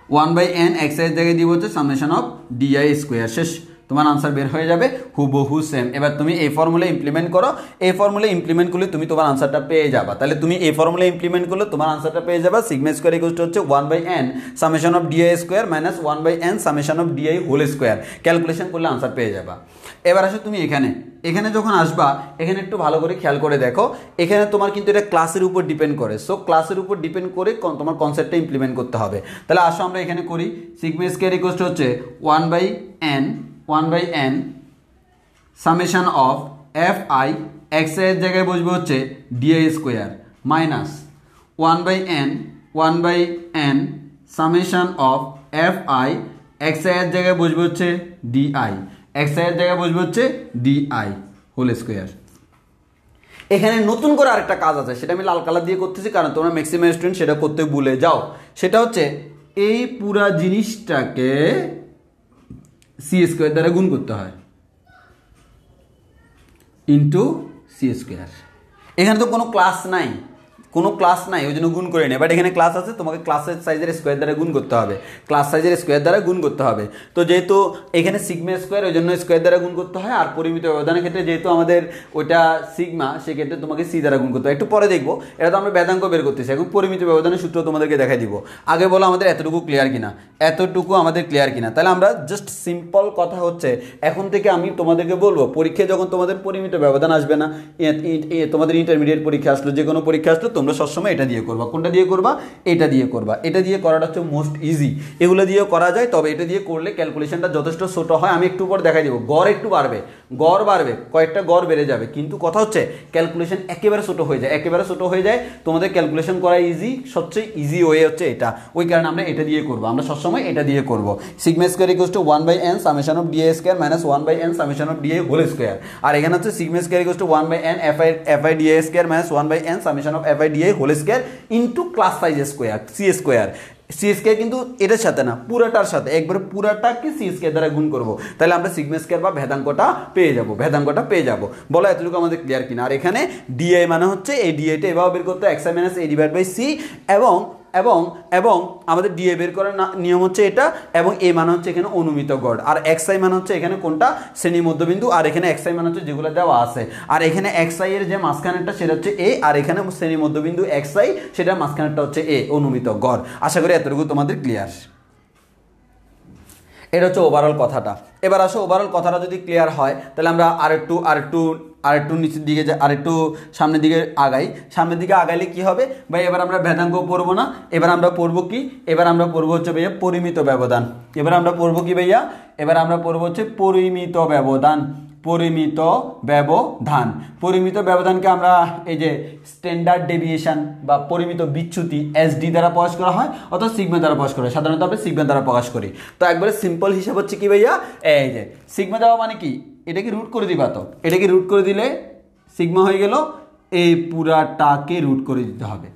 S1: 1/n x i এর জায়গায় দিব হচ্ছে সামেশন অফ ডিআই স্কোয়ার। শেষ, তোমার আনসার বের হয়ে যাবে হুবহু সেম। এবার তুমি এই ফর্মুলা ইমপ্লিমেন্ট করো, এই ফর্মুলা ইমপ্লিমেন্ট করলে তুমি তোমার আনসারটা পেয়ে যাবা। তাহলে তুমি এই ফর্মুলা ইমপ্লিমেন্ট করলে তোমার আনসারটা পেয়ে যাবা। সিগমা স্কোয়ার ইকুয়াল টু হচ্ছে 1/n summation of d i square minus 1/n summation of d i whole square. Calculation করলে আনসার পেয়ে যাবা। এবার আসো তুমি এখানে যখন আসবা, এখানে একটু ভালো করে খেয়াল করে দেখো, এখানে তোমার কিন্তু এটা ক্লাসের উপর ডিপেন্ড করে। সো ক্লাসের উপর ডিপেন্ড করে তোমার কনসেপ্টটা ইমপ্লিমেন্ট করতে হবে। তাহলে আসো আমরা এখানে করি, সিগমা স্কোয়ার ইকুয়াল টু হচ্ছে 1/n summation of F i x i এর জায়গায় বসবে হচ্ছে d i square minus 1/n summation of F i x i এর জায়গায় বসবে হচ্ছে ডিআই এক্স আই এর জায়গায় বসবে হচ্ছে ডিআই হোল স্কোয়ার। এখানে নতুন করে আরেকটা কাজ আছে, সেটা আমি লাল কালার দিয়ে করতেছি কারণ তোমরা ম্যাক্সিমাম স্টুডেন্ট সেটা করতে ভুলে যাও। সেটা হচ্ছে এই পুরা জিনিসটাকে সি স্কোয়ার দ্বারা গুণ করতে হয় ইন্টু সি স্কোয়ার। এখানে তো কোনো ক্লাস নাই, ওই জন্য গুণ করে নেই, বাট এখানে ক্লাস আছে, তোমাকে ক্লাসের সাইজের স্কোয়ার দ্বারা গুণ করতে হবে, ক্লাস সাইজের স্কোয়ার দ্বারা গুণ করতে হবে। তো যেহেতু এখানে সিগমা স্কোয়ার, ওই জন্য স্কোয়ার দ্বারা গুণ করতে হয়। আর পরিমিত ব্যবধানের ক্ষেত্রে যেহেতু আমাদের ওইটা সিগমা, সেক্ষেত্রে তোমাকে সি দ্বারা গুণ করতে হয়। একটু পরে দেখবো, এটা তো আমরা বেদাঙ্ক বের করতেছি, এখন পরিমিত ব্যবধানের সূত্র তোমাদেরকে দেখাই দিব। আগে বলো আমাদের এতটুকু ক্লিয়ার কিনা, তাহলে আমরা জাস্ট সিম্পল কথা হচ্ছে, এখন থেকে আমি তোমাদেরকে বলবো, পরীক্ষায় যখন তোমাদের পরিমিত ব্যবধান আসবে না, তোমাদের ইন্টারমিডিয়েট পরীক্ষা আসলো, যে কোনো পরীক্ষা আসলো, তোমরা সবসময় এটা দিয়ে করবা। কোনটা দিয়ে করবা? এটা দিয়ে করবা। এটা দিয়ে করাটা হচ্ছে মোস্ট ইজি। এগুলো দিয়ে করা যায়, তবে এটা দিয়ে করলে ক্যালকুলেশনটা যথেষ্ট ছোট হয়। আমি একটু পর দেখাই দিব, গড় একটু বাড়বে, কয়েকটা গড় বেড়ে যাবে, কিন্তু কথা হচ্ছে ক্যালকুলেশন একেবারে ছোট হয়ে যায়, তোমাদের ক্যালকুলেশন করা ইজি, সবচেয়ে ইজি ওয়ে হচ্ছে এটা। ওই কারণে আমরা এটা দিয়ে করবো, আমরা সবসময় এটা দিয়ে করবো। Sigma square equals to 1/n summation of DA square minus 1/n summation of DA whole square. আর এখানে হচ্ছে sigma square equals to 1/n FI DA square minus 1/n summation of FI DA whole square into class size square C square. C square কিন্তু এটার সাথে না, পুরাটার সাথে, একবারে পুরাটাকে C square দ্বারা গুণ করবো, তাহলে আমরা সিগমা স্কোয়ার বা ভেদাঙ্কটা পেয়ে যাবো। বলো এতটুকু আমাদের ক্লিয়ার কিনা? আর এখানে ডিআই মানে হচ্ছে এই ডিআইটা এভাবে বের করতে x i minus a divide by c, এবং আমাদের ডিএ বের করার নিয়ম হচ্ছে এটা, এবং এ মানে হচ্ছে এখানে অনুমিত গড়, আর এক্স আই মানে হচ্ছে এখানে কোনটা শ্রেণী মধ্যবিন্দু, আর এখানে এক্স আই মানে হচ্ছে যেগুলো দেওয়া আছে, আর এখানে এক্স আই এর যে মাঝখানেরটা সেটা হচ্ছে এ, আর এখানে শ্রেণী মধ্যবিন্দু এক্স আই, সেটা মাঝখানেরটা হচ্ছে এ, অনুমিত গড়। আশা করি এতটুকু তোমাদের ক্লিয়ার। এটা হচ্ছে ওভারঅল কথাটা। এবার আসো, ওভারঅল কথাটা যদি ক্লিয়ার হয়, তাহলে আমরা আরেকটু নিচের দিকে আরেকটু সামনের দিকে আগাইলে কি হবে ভাই? এবার আমরা ভেদাঙ্ক পড়বো না, এবার আমরা পড়বো কি? এবার আমরা পড়বো হচ্ছে ভাইয়া পরিমিত ব্যবধান। এবার আমরা পড়বো কি ভাইয়া? এবার আমরা পড়বো হচ্ছে পরিমিত ব্যবধানকে আমরা এই যে স্ট্যান্ডার্ড ডেভিয়েশন বা পরিমিত বিচ্যুতি এসডি দ্বারা প্রকাশ করা হয়, অথবা সিগমা দ্বারা প্রকাশ করা হয়। সাধারণত আমরা সিগমা দ্বারা প্রকাশ করি। তো একবারে সিম্পল হিসাব হচ্ছে কি ভাইয়া? এই যে সিগমা দেওয়া মানে কি? এটাকে রুট করে দিবা, তো এটাকে রুট করে দিলে সিগমা হয়ে গেল, এই পুরাটাকে রুট করে দিতে হবে।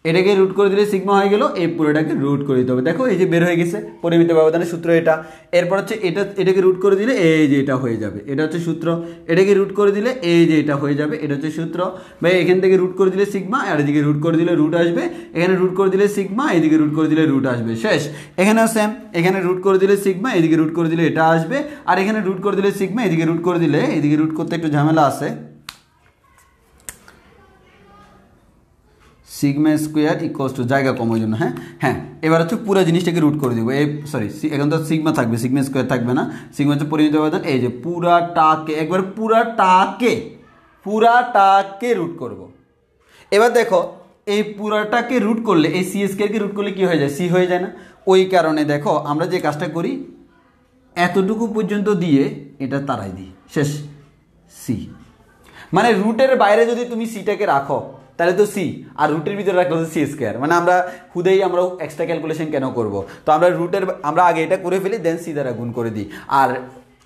S1: এটাকে রুট করে দিলে সিগমা হয়ে গেল, এই পুরোটাকে রুট করে দিতে হবে। দেখো এই যে বের হয়ে গেছে পরিমিত ব্যবধানের সূত্র এটা। এরপর হচ্ছে এটাকে রুট করে দিলে এই যে এটা হয়ে যাবে, এটা হচ্ছে সূত্র। এটাকে রুট করে দিলে এই যে এটা হয়ে যাবে, এটা হচ্ছে সূত্র। ভাই এখান থেকে রুট করে দিলে সিগমা, আর এদিকে রুট করে দিলে রুট আসবে। এখানে রুট করে দিলে সিগমা, এদিকে রুট করে দিলে রুট আসবে, শেষ। এখানেও সেম, এখানে রুট করে দিলে সিগমা, এদিকে রুট করে দিলে এটা আসবে, আর এখানে রুট করে দিলে সিগমা, এদিকে রুট করে দিলে, এদিকে রুট করতে একটু ঝামেলা আছে, সিগমা স্কোয়ার ইকুয়ালস টু জায়গা কম, ওই জন্য। হ্যাঁ, এবার হচ্ছে পুরো জিনিসটাকে রুট করে দেবো। এখন তো সিগমা থাকবে, সিগমা স্কোয়ার থাকবে না। সিগমা হচ্ছে পরিমিত ব্যবধান, এই যে পুরাটাকে রুট করব। এবার দেখো এই পুরাটাকে রুট করলে, এই সি স্কোয়ারকে রুট করলে কি হয়ে যায়? সি হয়ে যায় না? ওই কারণে দেখো আমরা যে কাজটা করি, এতটুকু পর্যন্ত দিয়ে এটা তাড়াই দিই, শেষ। সি মানে রুটের বাইরে যদি তুমি সিটাকে রাখো তাহলে তো সি, আর রুটের ভিতরে রাখলে তো সি স্কোয়ার। মানে আমরা এক্সট্রা ক্যালকুলেশন কেন করব? তো আমরা আগে এটা করে ফেলি, দেন সি দ্বারা গুণ করে দিই। আর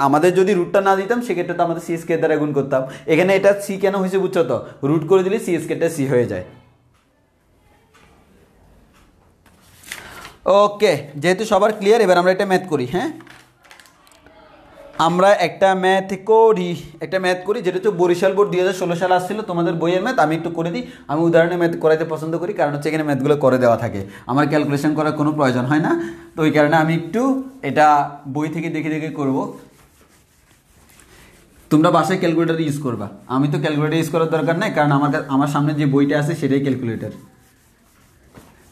S1: আমাদের যদি রুটটা না দিতাম, সেক্ষেত্রে তো আমাদের সি স্কোয়ার দ্বারা গুণ করতাম। এখানে এটা সি কেন হয়েছে বুঝছো তো? রুট করে দিলে সি স্কোয়ারটা সি হয়ে যায়। ওকে, যেহেতু সবার ক্লিয়ার, এবার আমরা একটা ম্যাথ করি। আমরা একটা ম্যাথ করি যেটা হচ্ছে বরিশাল বোর্ড 2016 সালে আসছিল তোমাদের বইয়ের ম্যাথ। আমি একটু করে দিই। আমি উদাহরণে ম্যাথ করাইতে পছন্দ করি, কারণ হচ্ছে এখানে ম্যাথগুলো করে দেওয়া থাকে, আমার ক্যালকুলেশন করার কোনো প্রয়োজন হয় না। তো ওই কারণে আমি একটু এটা বই থেকে দেখে করব। তোমরা বাসায় ক্যালকুলেটার ইউজ করবা, আমি তো ক্যালকুলেটার ইউজ করার দরকার নেই, কারণ আমার সামনে যে বইটা আছে সেটাই ক্যালকুলেটার।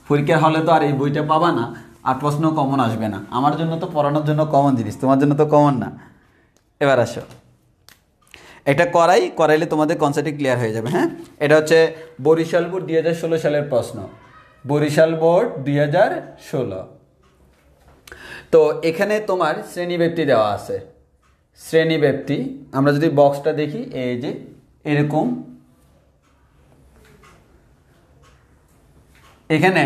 S1: পরীক্ষার হলে তো আর এই বইটা পাবা না, আর প্রশ্ন কমন আসবে না। আমার জন্য তো পড়ানোর জন্য কমন জিনিস, তোমার জন্য তো কমন না। এবার আসো, এটা করাইলে তোমাদের কনসেপ্টটি ক্লিয়ার হয়ে যাবে। এটা হচ্ছে বরিশাল বোর্ড 2016 সালের প্রশ্ন, বরিশাল বোর্ড 2016। তো এখানে তোমার শ্রেণীব্যাপ্তি দেওয়া আছে। শ্রেণীব্যাপ্তি আমরা যদি বক্সটা দেখি, এই যে এরকম এখানে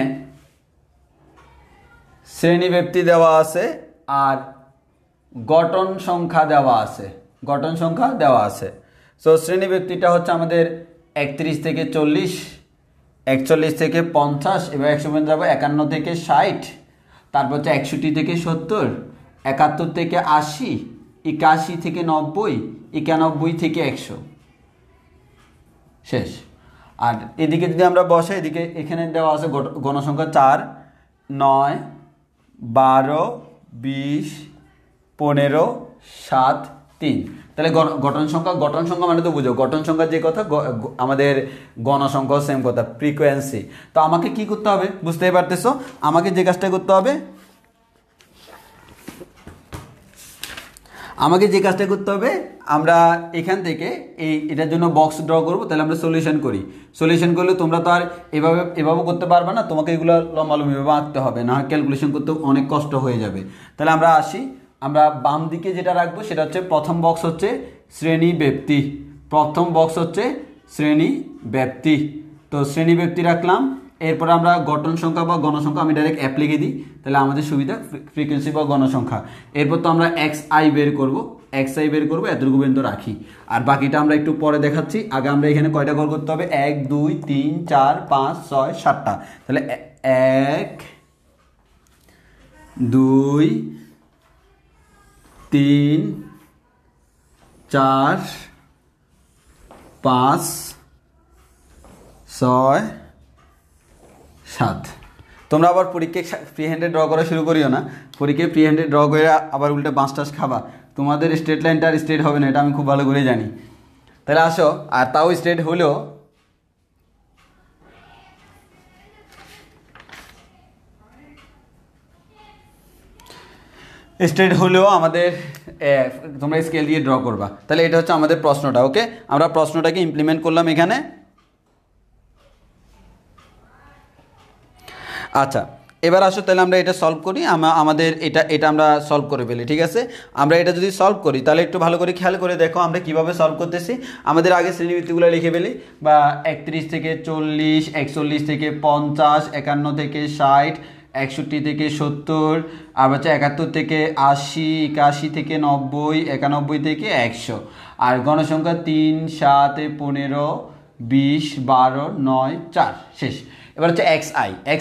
S1: শ্রেণী ব্যক্তি দেওয়া আছে আর গঠন সংখ্যা দেওয়া আছে, গঠন সংখ্যা দেওয়া আছে। সো শ্রেণী ব্যক্তিটা হচ্ছে আমাদের 31 থেকে 40, 41 থেকে 50, এবার 100 পর্যন্ত যাবো, 51 থেকে 60, তারপর হচ্ছে 61 থেকে 70, 71 থেকে 80, 81 থেকে 90, 91 থেকে 100, শেষ। আর এদিকে যদি আমরা বসাই, এদিকে এখানে দেওয়া আছে গণসংখ্যা 4, 9, 12, 20, 15, 7, 3। তাহলে গঠন সংখ্যা মানে তো বুঝো, গঠন সংখ্যা যে কথা, আমাদের গণসংখ্যা সেম কথা, ফ্রিকোয়েন্সি। তো আমাকে কি করতে হবে বুঝতেই পারতেছো, আমাকে যে কাজটা করতে হবে, আমরা এখান থেকে এটার জন্য বক্স ড্র করব। তাহলে আমরা সলিউশন করি, সলিউশন করলে তোমরা তো আর এভাবে করতে পারবে না, তোমাকে এগুলো লম্বালম্বিভাবে আঁকতে হবে, না ক্যালকুলেশন করতে অনেক কষ্ট হয়ে যাবে। তাহলে আমরা আসি, আমরা বাম দিকে যেটা রাখবো সেটা হচ্ছে প্রথম বক্স হচ্ছে শ্রেণী ব্যক্তি, প্রথম বক্স হচ্ছে শ্রেণী ব্যক্তি। তো শ্রেণী ব্যক্তি রাখলাম, এরপর আমরা গঠন সংখ্যা বা গণসংখ্যা আমি ডাইরেক্ট অ্যাপ লিখে দিই, তাহলে আমাদের সুবিধা, ফ্রিকোয়েন্সি বা গণসংখ্যা। এরপর তো আমরা xi বের করব, এতটুকু পর্যন্ত রাখি, আর বাকিটা আমরা একটু পরে দেখাচ্ছি। আগে আমরা এখানে কয়টা ঘর করতে হবে, 1 2 3 4 5 6 7টা। তাহলে 1 2 3 4 5 6 7। তোমরা আবার পরীক্ষায় ফ্রি হ্যান্ডে ড্র করা শুরু করিও না, পরীক্ষায় ফ্রি হ্যান্ডে ড্র করে আবার উল্টে বাঁশ টাস খাবা, তোমাদের স্ট্রেট লাইনটা আর স্ট্রেট হবে না, এটা আমি খুব ভালো করে জানি। তাহলে আসো, আর তাও স্ট্রেট হলেও আমাদের তোমরা স্কেল দিয়ে ড্র করবা। তাহলে এটা হচ্ছে আমাদের প্রশ্নটা। ওকে, আমরা প্রশ্নটাকে ইমপ্লিমেন্ট করলাম এখানে। আচ্ছা, এবার আসো তাহলে আমরা এটা সলভ করি, আমাদের এটা আমরা সলভ করে ফেলি, ঠিক আছে। আমরা এটা যদি সলভ করি তাহলে একটু ভালো করে খেয়াল করে দেখো আমরা কিভাবে সলভ করতেছি। আমাদের আগে শ্রেণীবৃত্তিগুলো লিখে ফেলি, বা 31 থেকে 40, 41 থেকে 50, 51 থেকে 60, 61 থেকে 70, আর হচ্ছে 71 থেকে 80, 81 থেকে 90, 91 থেকে 100। আর গণসংখ্যা 3 7 15 20 12 9 4, শেষ। এবার হচ্ছে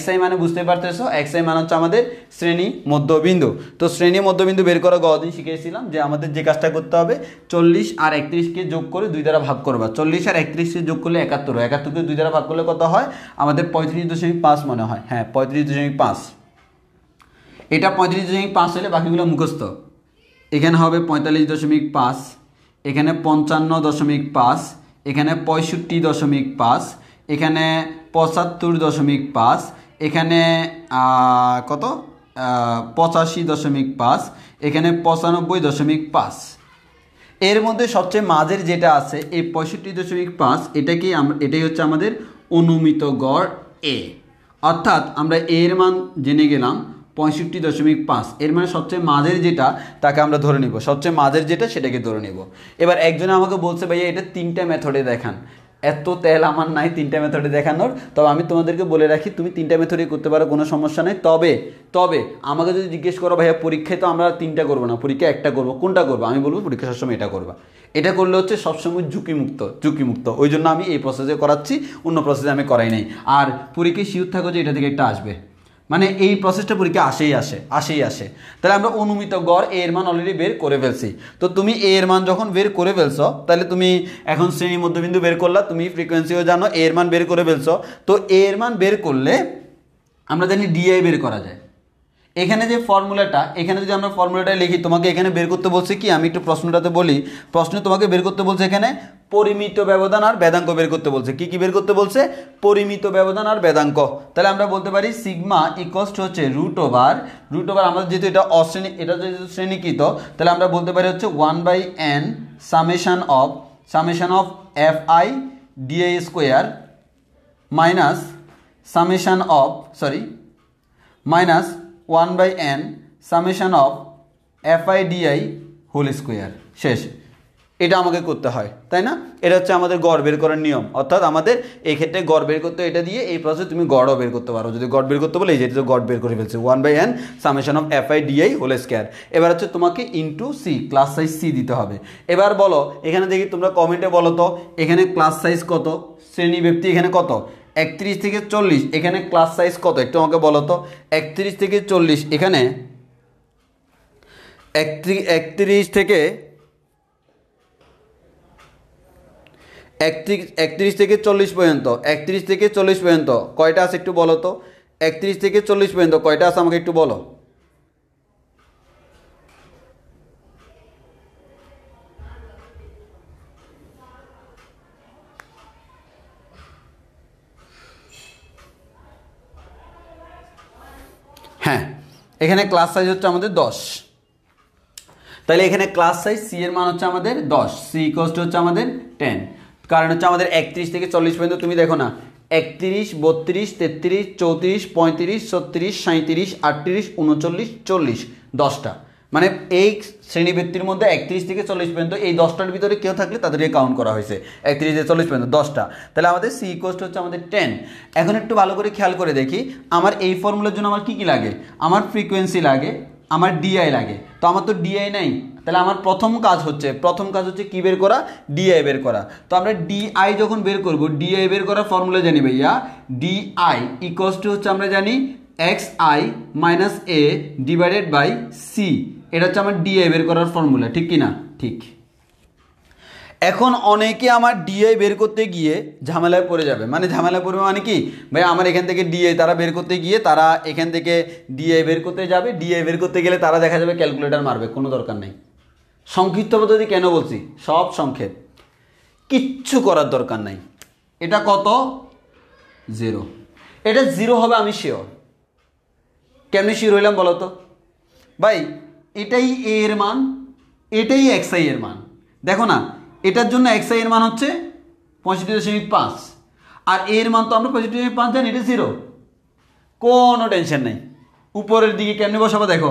S1: xi মানে বুঝতে পারতেছো, xi মানে হচ্ছে আমাদের শ্রেণী মধ্যবিন্দু। তো শ্রেণী মধ্যবিন্দু বের করা গতদিন শিখেছিলাম যে আমাদের যে কাজটা করতে হবে, 40 আর 31কে যোগ করে 2 দ্বারা ভাগ করবা। 40 আর 31কে যোগ করলে 71, 71কে 2 দ্বারা ভাগ করলে কত হয়, আমাদের 35.5 মনে হয়, হ্যাঁ 35.5। এটা 35.5 হলে বাকিগুলো মুখস্থ। এখানে হবে 45.5, এখানে 55.5, এখানে 65.5, এখানে 75.5, এখানে কত 85.5, এখানে 95.5। এর মধ্যে সবচেয়ে মাঝের যেটা আছে এই 65.5, এটাই হচ্ছে আমাদের অনুমিত গড় এ। অর্থাৎ আমরা এর মান জেনে গেলাম 65.5, এর মানে সবচেয়ে মাঝের যেটা তাকে আমরা ধরে নিব, সবচেয়ে মাঝের যেটা সেটাকে ধরে নিব। এবার একজনে আমাকে বলছে ভাইয়া এটা 3টা মেথডে দেখান, এত তেল আমার নাই 3টা মেথডে দেখানোর। তবে আমি তোমাদেরকে বলে রাখি, তুমি 3টা মেথডে করতে পারো, কোনো সমস্যা নেই। তবে আমাকে যদি জিজ্ঞেস করো ভাইয়া পরীক্ষায় তো আমরা 3টা করবো না, পরীক্ষায় একটা করবো, কোনটা করবো, আমি বলবো পরীক্ষা সবসময় এটা করবা। এটা করলে হচ্ছে সবসময় ঝুঁকিমুক্ত, ওই জন্য আমি এই প্রসেসে করাচ্ছি, অন্য প্রসেসে আমি করাই নাই। আর পরীক্ষায় শিওর থাকো যে এটা থেকে একটা আসবে, মানে এই প্রসেসটা পরীক্ষা আসেই আসে। তাহলে আমরা অনুমিত গড় এর মান অলরেডি বের করে ফেলছি। তো তুমি এর মান যখন বের করে ফেলছো, তাহলে তুমি এখন শ্রেণী মধ্যবিন্দু বের করলা, তুমি ফ্রিকোয়েন্সিও জানো, এর মান বের করে ফেলছো। তো এর মান বের করলে আমরা জানি ডিআই বের করা যায়। এখানে যে ফর্মুলাটা, এখানে যদি আমরা ফর্মুলাটা লিখি, তোমাকে এখানে বের করতে বলছে কি, আমি একটু প্রশ্নটাতে বলি, প্রশ্নে তোমাকে বের করতে বলছে এখানে পরিমিত ব্যবধান আর বেদাঙ্ক বের করতে বলছে। কি বের করতে বলছে, পরিমিত ব্যবধান আর বেদাঙ্ক। তাহলে আমরা বলতে পারি সিগমা ইকুয়ালস হচ্ছে রুট ওভার আমাদের যেহেতু এটা এটা যেহেতু শ্রেণীকৃত, তাহলে আমরা বলতে পারি হচ্ছে 1/n summation of fi di square minus summation of minus 1/n summation of fi di whole square, শেষ।
S2: এটা আমাকে করতে হয়, তাই না? এটা হচ্ছে আমাদের গড় বের করার নিয়ম, অর্থাৎ আমাদের এই ক্ষেত্রে গড় বের করতে এটা দিয়ে এই প্রসেসে তুমি গড়ও বের করতে পারো। যদি গড় বের করতে বলে এই যে গড় বের করে ফেলছে 1/n summation of FI/DI whole square. এবার হচ্ছে তোমাকে into c, class size c দিতে হবে। এবার বলো এখানে দেখি তোমরা কমেন্টে বলো তো এখানে ক্লাস সাইজ কত, শ্রেণী ব্যক্তি এখানে কত 31 থেকে 40, এখানে ক্লাস সাইজ কত একটু আমাকে বলো তো। 31 থেকে 40, এখানে 31 থেকে 40 পর্যন্ত, 31 থেকে 40 পর্যন্ত কয়টা আছে একটু বলো তো। 31 থেকে 40 পর্যন্ত কয়টা আছে আমাকে একটু বলো। হ্যাঁ, এখানে ক্লাস সাইজ হচ্ছে আমাদের 10। তাহলে এখানে ক্লাস সাইজ সি এর মান হচ্ছে আমাদের 10, সি ইকুয়ালস হচ্ছে আমাদের 10। কারণ হচ্ছে আমাদের 31 থেকে 40 পর্যন্ত তুমি দেখো না 31, 32, 33, 34, 35, 36, 37, 38, 39, 40, 10টা। মানে এই শ্রেণী ব্যক্তির মধ্যে 31 থেকে 40 পর্যন্ত এই 10টার ভিতরে কেউ থাকলে তাদেরকে কাউন্ট করা হয়েছে 31 থেকে 40 পর্যন্ত 10টা। তাহলে আমাদের সি ইকুয়ালস হচ্ছে আমাদের 10। এখন একটু ভালো করে খেয়াল করে দেখি আমার এই ফর্মুলার জন্য আমার কি কি লাগে। আমার ফ্রিকোয়েন্সি লাগে, আমার ডিআই লাগে। তো আমার তো ডিআই নাই, তাহলে আমার প্রথম কাজ হচ্ছে কি বের করা, ডিআই বের করা। তো আমরা ডিআই যখন বের করব, ডিআই বের করার ফর্মুলা জানি ভাইয়া, ডিআই ইকুয়ালস টু হচ্ছে আমরা জানি xi minus a divided by c. এটা হচ্ছে আমার ডিআই বের করার ফর্মুলা, ঠিক কি না? ঠিক। এখন অনেকে আমার ডিআই বের করতে গিয়ে ঝামেলায় পড়ে যাবে। মানে ঝামেলায় পড়বে মানে কি ভাই, আমার এখান থেকে ডিআই তারা বের করতে গিয়ে তারা এখান থেকে ডিআই বের করতে যাবে, ডিআই বের করতে গেলে তারা দেখা যাবে ক্যালকুলেটর মারবে। কোনো দরকার নেই। সংক্ষিপ্ত পদ্ধতি কেন বলছি, সব সংক্ষেপ, কিচ্ছু করার দরকার নাই। এটা কত 0, এটা 0 হবে আমি শিওর। কেমনি শিওর হইলাম বলো তো ভাই, এটাই এ এর মান, এটাই xi এর মান। দেখো না এটার জন্য xi এর মান হচ্ছে 65.5 আর এর মান তো আমরা 65.5 জানি, এটা 0। কোনো টেনশন নেই। উপরের দিকে কেমনি বসাবো দেখো,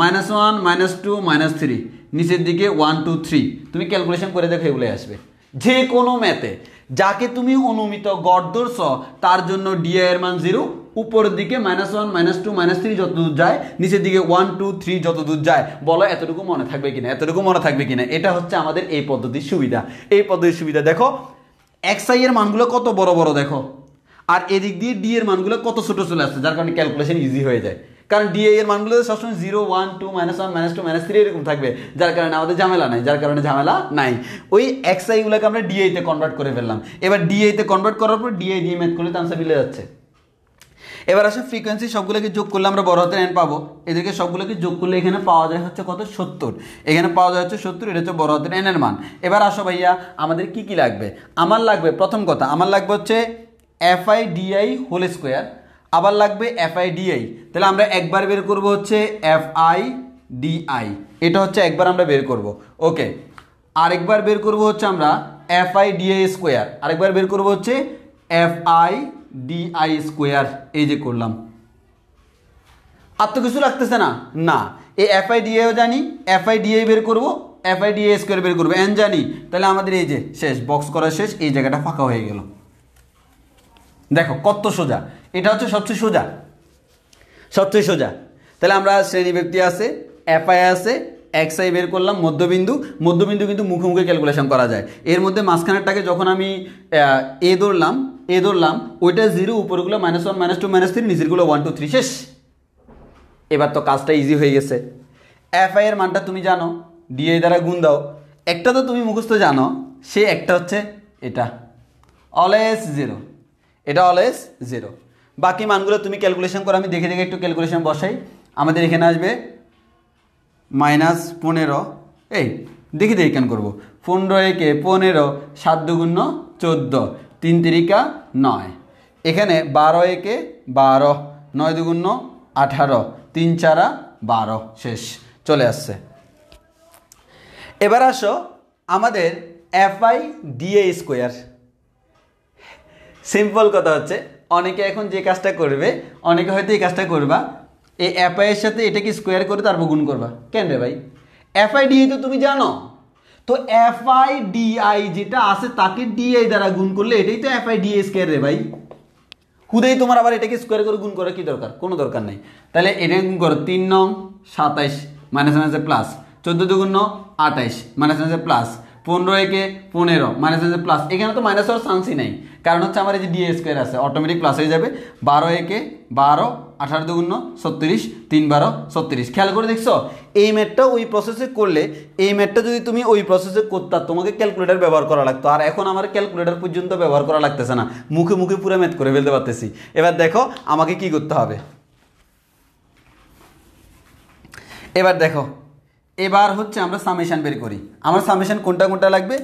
S2: -1, -2, -3, নিচের দিকে 1, 2, 3। তুমি ক্যালকুলেশন করে দেখো এগুলো আসবে। যে কোনো ম্যাথে যাকে তুমি অনুমিত গড় ধরছ তার জন্য ডিআই এর মান 0, উপরের দিকে -1, -2, -3 যত দূর যায়, নিচের দিকে 1, 2, 3 যত দূর যায়। বলো এতটুকু মনে থাকবে কিনা? এটা হচ্ছে আমাদের এই পদ্ধতির সুবিধা। দেখো xi এর মানগুলো কত বড় বড় দেখো, আর এদিক দিয়ে ডি এর মানগুলো কত ছোট চলে আসছে, যার কারণে ক্যালকুলেশন ইজি হয়ে যায়। কারণ ডিআই এর মানগুলো সবসময় 0, 1, 2, -1, -2, -3 এরকম থাকবে, যার কারণে আমাদের ঝামেলা নাই। ওই xi গুলোকে আমরা ডিআই তে কনভার্ট করে ফেললাম। এবার ডিআই তে কনভার্ট করার পর ডিআই দিয়ে ম্যাথ করলে আনসার মিলে যাচ্ছে। এবার আসলে ফ্রিকোয়েন্সি সবগুলোকে যোগ করলে আমরা বড় হাতের n পাবো। এদেরকে সবগুলোকে যোগ করলে এখানে পাওয়া যায় হচ্ছে কত 70, এখানে পাওয়া যায় হচ্ছে 70, এটা হচ্ছে বড় হাতের n এর মান। এবার আসো ভাইয়া আমাদের কি লাগবে। আমার লাগবে প্রথম কথা, আমার লাগবে হচ্ছে FI/DI হোল স্কোয়ার, আবার লাগবে FI/DI। তাহলে আমরা একবার বের করব হচ্ছে FI/DI, এটা হচ্ছে একবার আমরা বের করব। ওকে, আরেকবার বের করব হচ্ছে আমরা FI/DI স্কোয়ার, আরেকবার বের করব হচ্ছে FI/DI স্কোয়ার। এই যে করলাম, আর তো কিছু লাগতেছে না। এই FI/DIও জানি, FI/DI বের করব, FI/DI স্কোয়ার বের করবো, n জানি। তাহলে আমাদের এই যে শেষ, বক্স করা শেষ, এই জায়গাটা ফাঁকা হয়ে গেল। দেখো কত সোজা, এটা হচ্ছে সবচেয়ে সোজা। তাহলে আমরা শ্রেণী ব্যক্তি আছে, FI আছে, xi বের করলাম, মধ্যবিন্দু কিন্তু মুখে ক্যালকুলেশন করা যায়। এর মধ্যে মাঝখানেরটাকে যখন আমি এ ধরলাম, ওইটা 0, উপরগুলো -1, -2, -3, নিচেরগুলো 1, 2, 3, শেষ। এবার তো কাজটা ইজি হয়ে গেছে। FI এর মানটা তুমি জানো, ডিআই দ্বারা গুণ দাও। একটা তো তুমি মুখস্থ জানো, সে একটা হচ্ছে এটা অলওয়েজ 0, এটা অলওয়েজ 0। বাকি মানগুলো তুমি ক্যালকুলেশন করো, আমি দেখে একটু ক্যালকুলেশন বসাই। আমাদের এখানে আসবে -15, এই দেখি কেন করবো, 15 একে 15, 7 দুগুণ 14, 3 তিরিকা 9, এখানে 12 একে 12, 9 দুগুণ 18, 3 চারা 12, শেষ, চলে আসছে। এবার আসো আমাদের FI/DI স্কোয়ার। সিম্পল কথা হচ্ছে, অনেকে এখন যে কাজটা করবে, অনেকে হয়তো এই কাজটা করবা, এই FI এর সাথে এটাকে স্কোয়ার করে তারপর গুণ করবা। কেন রে ভাই, FI/DI তো তুমি জানো, তো এফ আই ডিআই যেটা আছে তাকে ডিআই দ্বারা গুণ করলে এটাই তো এফ আই ডিআই স্কোয়ার রে ভাই। খুদেই তোমার আবার এটাকে স্কোয়ার করে গুণ করার কি দরকার, কোনো দরকার নেই। তাহলে এটাকে গুণ করো 3 নং 27 মাইনাস মাইনাসে প্লাস, 14 দুগুণ 28 মাইনাস মাইনাসে প্লাস, 15 একে 15 মাইনাস মাইনাসে প্লাস। এখানে তো মাইনাস হওয়ার চান্সই নেই, কারণ হচ্ছে আমার এই যে ডিএ স্কোয়ার আছে অটোমেটিক প্লাস হয়ে যাবে। 12 একে 12, 18 দুগুণ 36, 3 12 36। খেয়াল করে দেখছো এই ম্যাথটা ওই প্রসেসে করলে, এই ম্যাথটা যদি তুমি ওই প্রসেসে করতা তোমাকে ক্যালকুলেটর ব্যবহার করা লাগতো, আর এখন আমার ক্যালকুলেটর পর্যন্ত ব্যবহার করা লাগতেছে না, মুখে মুখে পুরো ম্যাথ করে ফেলতে পারতেছি। এবার দেখো আমাকে কি করতে হবে, এবার দেখো এবার হচ্ছে আমরা সামেশন বের করি। আমার সামেশন কোনটা কোনটা লাগবে,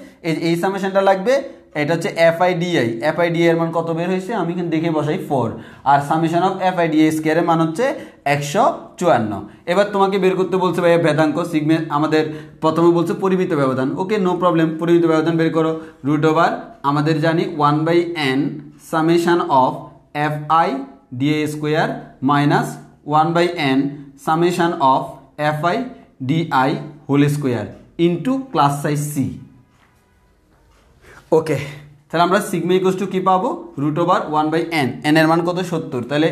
S2: এই সামেশনটা লাগবে, এটা হচ্ছে f I d i. F I d i এর মান কত বের হয়েছে আমি কিন্তু দেখে বসাই 4, আর summation of F I DI স্কোয়ারের মান হচ্ছে 154। এবার তোমাকে বের করতে বলছে ভাই ভেদাঙ্ক সিগমে, আমাদের প্রথমে বলছে পরিমিত ব্যবধান, ওকে নো প্রবলেম, পরিমিত ব্যবধান বের করো। রুট ওভার আমাদের জানি 1/n summation of F I DI square minus 1/n summation of F I DI whole square into class size C. Okay, তাহলে আমরা সিগমা ইকুয়ালস টু কি পাবো, রুট ওভার 1/n, n এর মান কত 70, তাহলে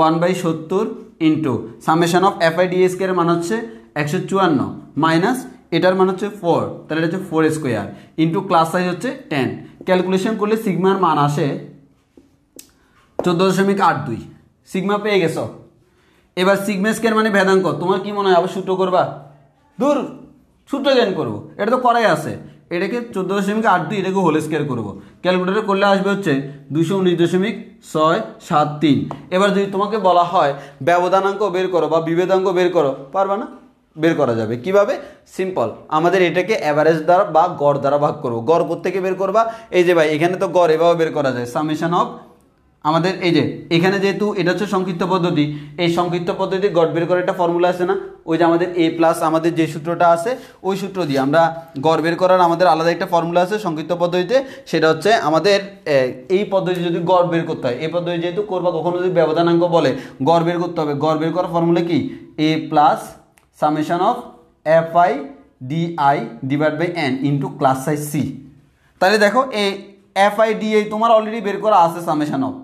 S2: 1/70 into summation of F I D স্কোয়ারের মান হচ্ছে 154 মাইনাস এটার মান হচ্ছে 4, তাহলে এটা হচ্ছে 4 স্কোয়ার ইন্টু ক্লাস সাইজ হচ্ছে 10। ক্যালকুলেশন করলে সিগমার মান আসে 14.82। সিগমা পেয়ে গেছো। এবার সিগমা স্কোয়ার মানে ভেদাঙ্ক, তোমার কি মনে হয় আবার সূত্র করবা, দূর সূত্র জ্ঞান করবো, এটা তো করাই আছে। এটাকে 14.82 এটাকে হোল স্কোয়ার করবো, ক্যালকুলেটর করলে আসবে হচ্ছে 219.673। এবার যদি তোমাকে বলা হয় ব্যবধানাঙ্ক বের করো বা বিভেদাঙ্ক বের করো, পারবা না? বের করা যাবে কিভাবে, সিম্পল, আমাদের এটাকে অ্যাভারেজ দ্বারা বা গড় দ্বারা ভাগ করবো। গড় প্রত্যেকে বের করবা, এই যে ভাই এখানে তো গড় এভাবে বের করা যায়, সামেশন অফ আমাদের এই যে এখানে যেহেতু এটা হচ্ছে সংক্ষিপ্ত পদ্ধতি, এই সংক্ষিপ্ত পদ্ধতি গড় বের করার একটা ফর্মুলা আছে না, ওই যে আমাদের এ প্লাস আমাদের যে সূত্রটা আছে ওই সূত্র দিয়ে আমরা গড় বের করার আমাদের আলাদা একটা ফর্মুলা আছে সংক্ষিপ্ত পদ্ধতিতে, সেটা হচ্ছে আমাদের এই পদ্ধতি যদি গড় বের করতে হয়, এই পদ্ধতি যেহেতু করবা, কখনো যদি ব্যবধানাঙ্ক বলে গড় বের করতে হবে, গড় বের করার ফর্মুলা কি, A plus summation of F I DI divide by N into class size C. তাহলে দেখো এই এফ আই ডিআই তোমার অলরেডি বের করা আছে সামেশন অফ,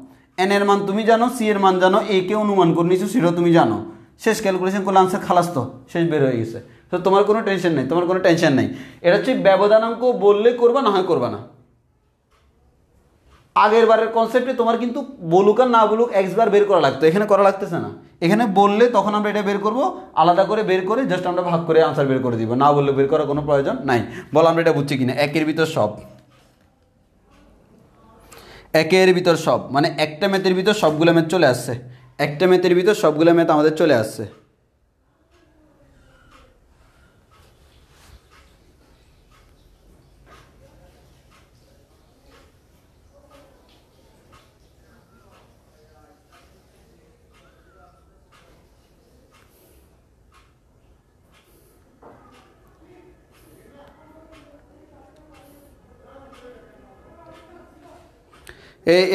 S2: এন এর মান তুমি জানো, সি এর মান জানো, এ কে অনুমান করে নিছো, সেটাও তুমি জানো। শেষ, ক্যালকুলেশন করলে আনসার খালাস, তো শেষ বের হয়ে গেছে। তো তোমার কোনো টেনশন নেই, তোমার কোনো টেনশন নেই। এটা হচ্ছে ব্যবধানাঙ্ক বললে করবা, না হয় করবা না। আগের বারের কনসেপ্টে তোমার কিন্তু বলুক আর না বলুক এক্স বার বের করা লাগতো, এখানে করা লাগতেছে না। এখানে বললে তখন আমরা এটা বের করব, আলাদা করে বের করে জাস্ট আমরা ভাগ করে আনসার বের করে দিব, না বললে বের করার কোনো প্রয়োজন নাই। বল আমরা এটা বুঝছি কিনা, একের ভিতর সব, একের ভিতর সব মানে একটা ম্যাথের ভিতর সবগুলো ম্যাথ চলে আসছে, একটা ম্যাথের ভিতর সবগুলো ম্যাথ আমাদের চলে আসছে।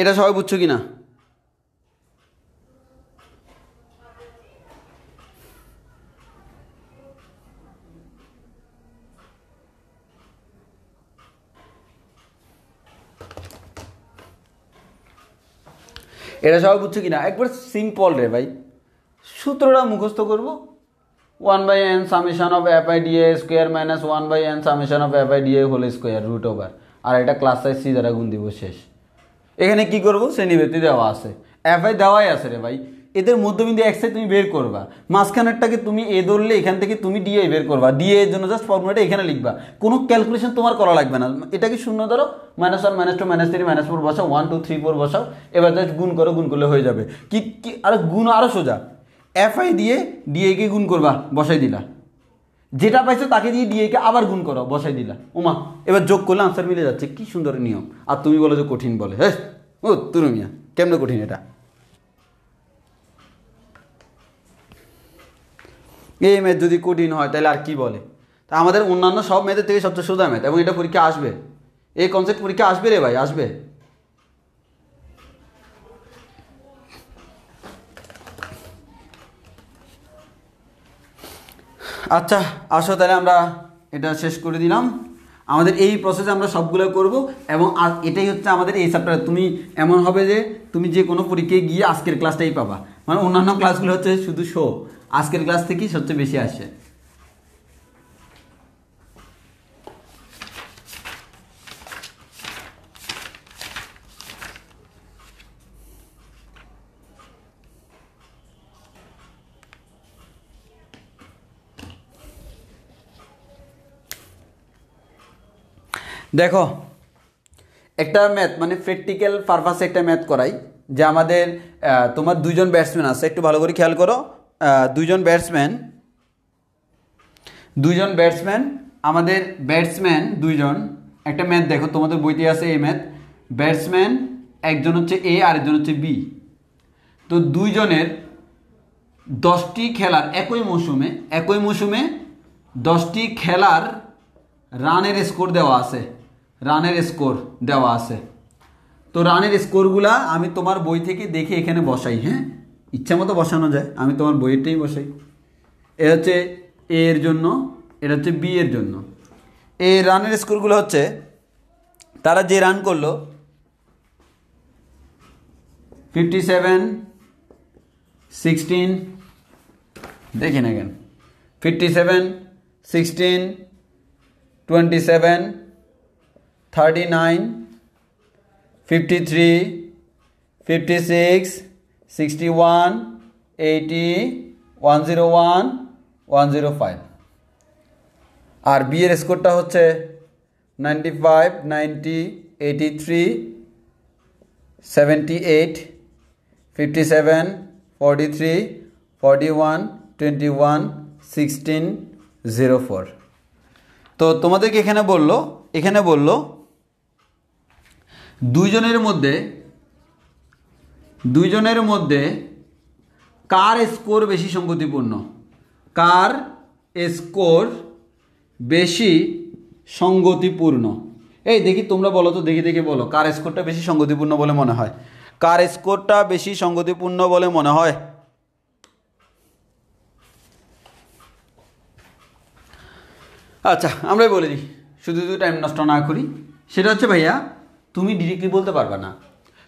S2: এটা সবাই বুঝছো কি না? এটা সবাই বুঝছো কি না? একবার সিম্পল রে ভাই, সূত্রটা মুখস্থ করবো, 1/n summation of F I DA square minus 1/n summation of F I DA whole square root over, আর এটা ক্লাস সাইজ সি দ্বারা গুণ দিব, শেষ। এখানে কি করবো, শ্রেণীবৃত্তি দেওয়া আছে, এফ আই দেওয়াই আছে রে ভাই, এদের মধ্যবিন্দু এক্স তুমি বের করবা, মাঝখানেরটাকে তুমি এ ধরলে এখান থেকে তুমি ডিএ বের করবা, ডিএ এর জন্য জাস্ট ফর্মুলাটা এখানে লিখবা, কোনো ক্যালকুলেশন তোমার করা লাগবে না। এটাকে শূন্য ধরো, -1 -2 -3 -4 বসাও, 1 2 3 4 বসাও, এবার জাস্ট গুণ করো, গুণ করলে হয়ে যাবে। কি আর গুণ আরো সোজা, এফ আই দিয়ে ডিএ কে গুণ করবা, বসাই দিলা, যেটা পাইছো তাকে দিয়ে ডিএ কে আবার গুণ করো, বসাই দিলা, ওমা এবার যোগ করলে আনসার মিলে যাচ্ছে, কি সুন্দর নিয়ম। আর তুমি বলো যে কঠিন, বলে হ্যাঁ ও তুরু মিয়া কেমনে কঠিন এটা। এই ম্যাথ যদি কঠিন হয় তাহলে আর কি বলে, তা আমাদের অন্যান্য সব ম্যাথের থেকে সবচেয়ে সোজা ম্যাথ, এবং এটা পরীক্ষা আসবে, এই কনসেপ্ট পরীক্ষা আসবে রে ভাই, আসবে। আচ্ছা আসো তাহলে আমরা এটা শেষ করে দিলাম। আমাদের এই প্রসেসে আমরা সবগুলো করব এবং এটাই হচ্ছে আমাদের এই চ্যাপ্টার। তুমি এমন হবে যে তুমি যে কোনো পরীক্ষায় গিয়ে আজকের ক্লাসটাই পাবা, মানে অন্যান্য ক্লাসগুলো হচ্ছে শুধু শো, আজকের ক্লাস থেকেই সবচেয়ে বেশি আসে। দেখো একটা ম্যাথ মানে প্র্যাকটিক্যাল পারপাসে একটা ম্যাথ করাই, যে আমাদের তোমার দুইজন ব্যাটসম্যান আছে, একটু ভালো করে খেয়াল করো। দুইজন ব্যাটসম্যান আমাদের ব্যাটসম্যান দুইজন, একটা ম্যাথ দেখো তোমাদের বইতে আছে এই ম্যাথ। ব্যাটসম্যান একজন হচ্ছে এ আর একজন হচ্ছে বি। তো দুইজনের 10টি খেলার একই মৌসুমে 10টি খেলার রানের স্কোর দেওয়া আছে। তো রানের স্কোরগুলা আমি তোমার বই থেকে দেখে এখানে বসাই। হ্যাঁ, ইচ্ছা মতো বসানো যায়, আমি তোমার বইয়েরটাই বসাই। এটা হচ্ছে এ এর জন্য, এটা হচ্ছে বি এর জন্য। এই রানের স্কোরগুলো হচ্ছে তারা যে রান করলো 57, 16, দেখি না কেন, 57, 16, 27, 39, 53, 56, 61, 80, 101, 105। আর বি এর স্কোরটা হচ্ছে 95, 90, 83, 78, 57, 43, 41, 21, 16, 04। তো তোমাদেরকে এখানে বললো দুইজনের মধ্যে কার স্কোর বেশি সঙ্গতিপূর্ণ। এই দেখি তোমরা বলো তো, দেখি বলো, কার স্কোরটা বেশি সঙ্গতিপূর্ণ বলে মনে হয়? কার স্কোরটা বেশি সঙ্গতিপূর্ণ বলে মনে হয়? আচ্ছা, আমরাই বলে দিই, শুধু টাইম নষ্ট না করি। সেটা হচ্ছে ভাইয়া, তুমি ডিরেক্টলি বলতে পারবে না,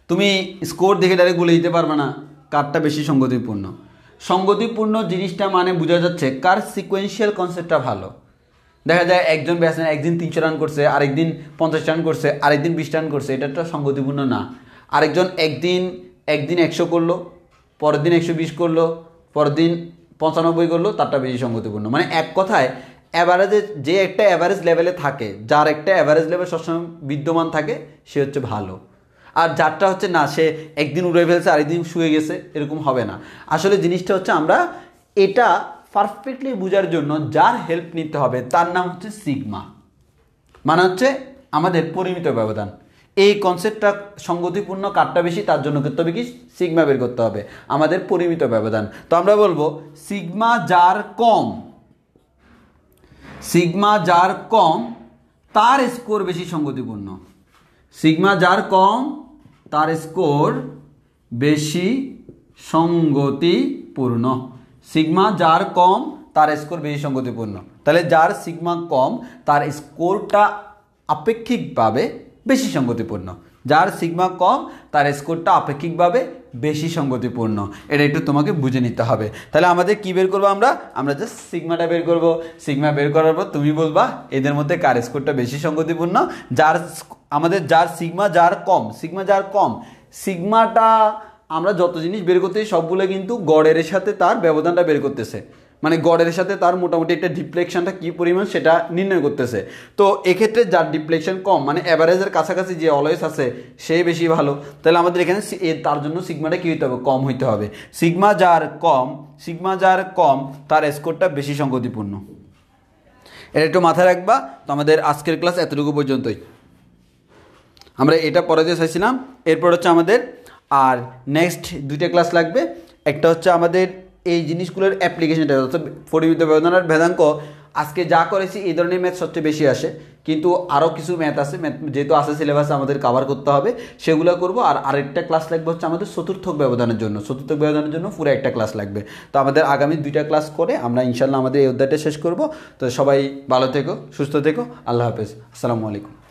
S2: তুমি স্কোর দেখে ডাইরেক্ট বলে দিতে পারবে না কারটা বেশি সঙ্গতিপূর্ণ জিনিসটা মানে বোঝা যাচ্ছে কার সিকোয়েন্সিয়াল কনসেপ্টটা ভালো। দেখা যায় একজন ব্যাটসম্যান একদিন 300 রান করছে, আরেকদিন 50 রান করছে, আরেকদিন 20 রান করছে, এটা তো সঙ্গতিপূর্ণ না। আরেকজন একদিন 100 করলো, পরের দিন 120 করলো, পরের দিন 95 করলো, তারটা বেশি সঙ্গতিপূর্ণ। মানে এক কথায় অ্যাভারেজে যে একটা অ্যাভারেজ লেভেলে থাকে, যার একটা অ্যাভারেজ লেভেল সবসময় বিদ্যমান থাকে, সে হচ্ছে ভালো। আর যারটা হচ্ছে না, সে একদিন উড়ে ফেলছে আরেকদিন শুয়ে গেছে, এরকম হবে না। আসলে জিনিসটা হচ্ছে আমরা এটা পারফেক্টলি বোঝার জন্য যার হেল্প নিতে হবে তার নাম হচ্ছে সিগমা, মানে হচ্ছে আমাদের পরিমিত ব্যবধান। এই কনসেপ্টটা সঙ্গতিপূর্ণ কারটা বেশি, তার জন্য করতে হবে কি, সিগমা বের করতে হবে, আমাদের পরিমিত ব্যবধান। তো আমরা বলবো সিগমা যার কম তার স্কোর বেশি সঙ্গতিপূর্ণ। সিগমা যার কম তার স্কোর বেশি সঙ্গতিপূর্ণ। সিগমা যার কম তার স্কোর বেশি সঙ্গতিপূর্ণ। তাহলে যার সিগমা কম তার স্কোরটা আপেক্ষিকভাবে বেশি সঙ্গতিপূর্ণ। যার সিগমা কম তার স্কোরটা আপেক্ষিকভাবে বেশি সঙ্গতিপূর্ণ। এটা একটু তোমাকে বুঝে নিতে হবে। তাহলে আমাদের কি বের করবো? আমরা জাস্ট সিগমাটা বের করবো। সিগমা বের করার পর তুমি বলবা এদের মধ্যে কার স্কোরটা বেশি সঙ্গতিপূর্ণ। যার সিগমা যার কম, সিগমাটা আমরা যত জিনিস বের করতেছি সবগুলো কিন্তু গড়ের সাথে তার ব্যবধানটা বের করতেছে, মানে গড়ের সাথে তার মোটামুটি একটা ডিফ্লেকশনটা কী পরিমাণ সেটা নির্ণয় করতেছে। তো এক্ষেত্রে যার ডিফ্লেকশন কম, মানে অ্যাভারেজের কাছাকাছি যে অলওয়েজ আছে, সে বেশি ভালো। তাহলে আমাদের এখানে তার জন্য সিগমাটা কী হইতে হবে? কম হইতে হবে। সিগমা যার কম তার স্কোরটা বেশি সঙ্গতিপূর্ণ। এটা একটু মাথায় রাখবা। তো আমাদের আজকের ক্লাস এতটুকু পর্যন্তই। আমরা এটা পড়াতে চাইছিলাম। এরপর হচ্ছে আমাদের আর নেক্সট 2টা ক্লাস লাগবে। একটা হচ্ছে আমাদের এই জিনিসগুলোর অ্যাপ্লিকেশনটা, অর্থাৎ পরিমিত ব্যবধান আর ভেদাঙ্ক। আজকে যা করেছি এই ধরনের ম্যাথ সবচেয়ে বেশি আসে, কিন্তু আরও কিছু ম্যাথ আছে, ম্যাথ যেহেতু আছে সিলেবাসে আমাদের কভার করতে হবে, সেগুলো করব। আর আরেকটা ক্লাস লাগবে হচ্ছে আমাদের চতুর্থক ব্যবধানের জন্য, চতুর্থক ব্যবধানের জন্য পুরো একটা ক্লাস লাগবে। তো আমাদের আগামী 2টা ক্লাস করে আমরা ইনশাল্লাহ আমাদের এই অধ্যায়টা শেষ করব। তো সবাই ভালো থেকো, সুস্থ থেকো, আল্লাহ হাফেজ, আসসালামু আলাইকুম।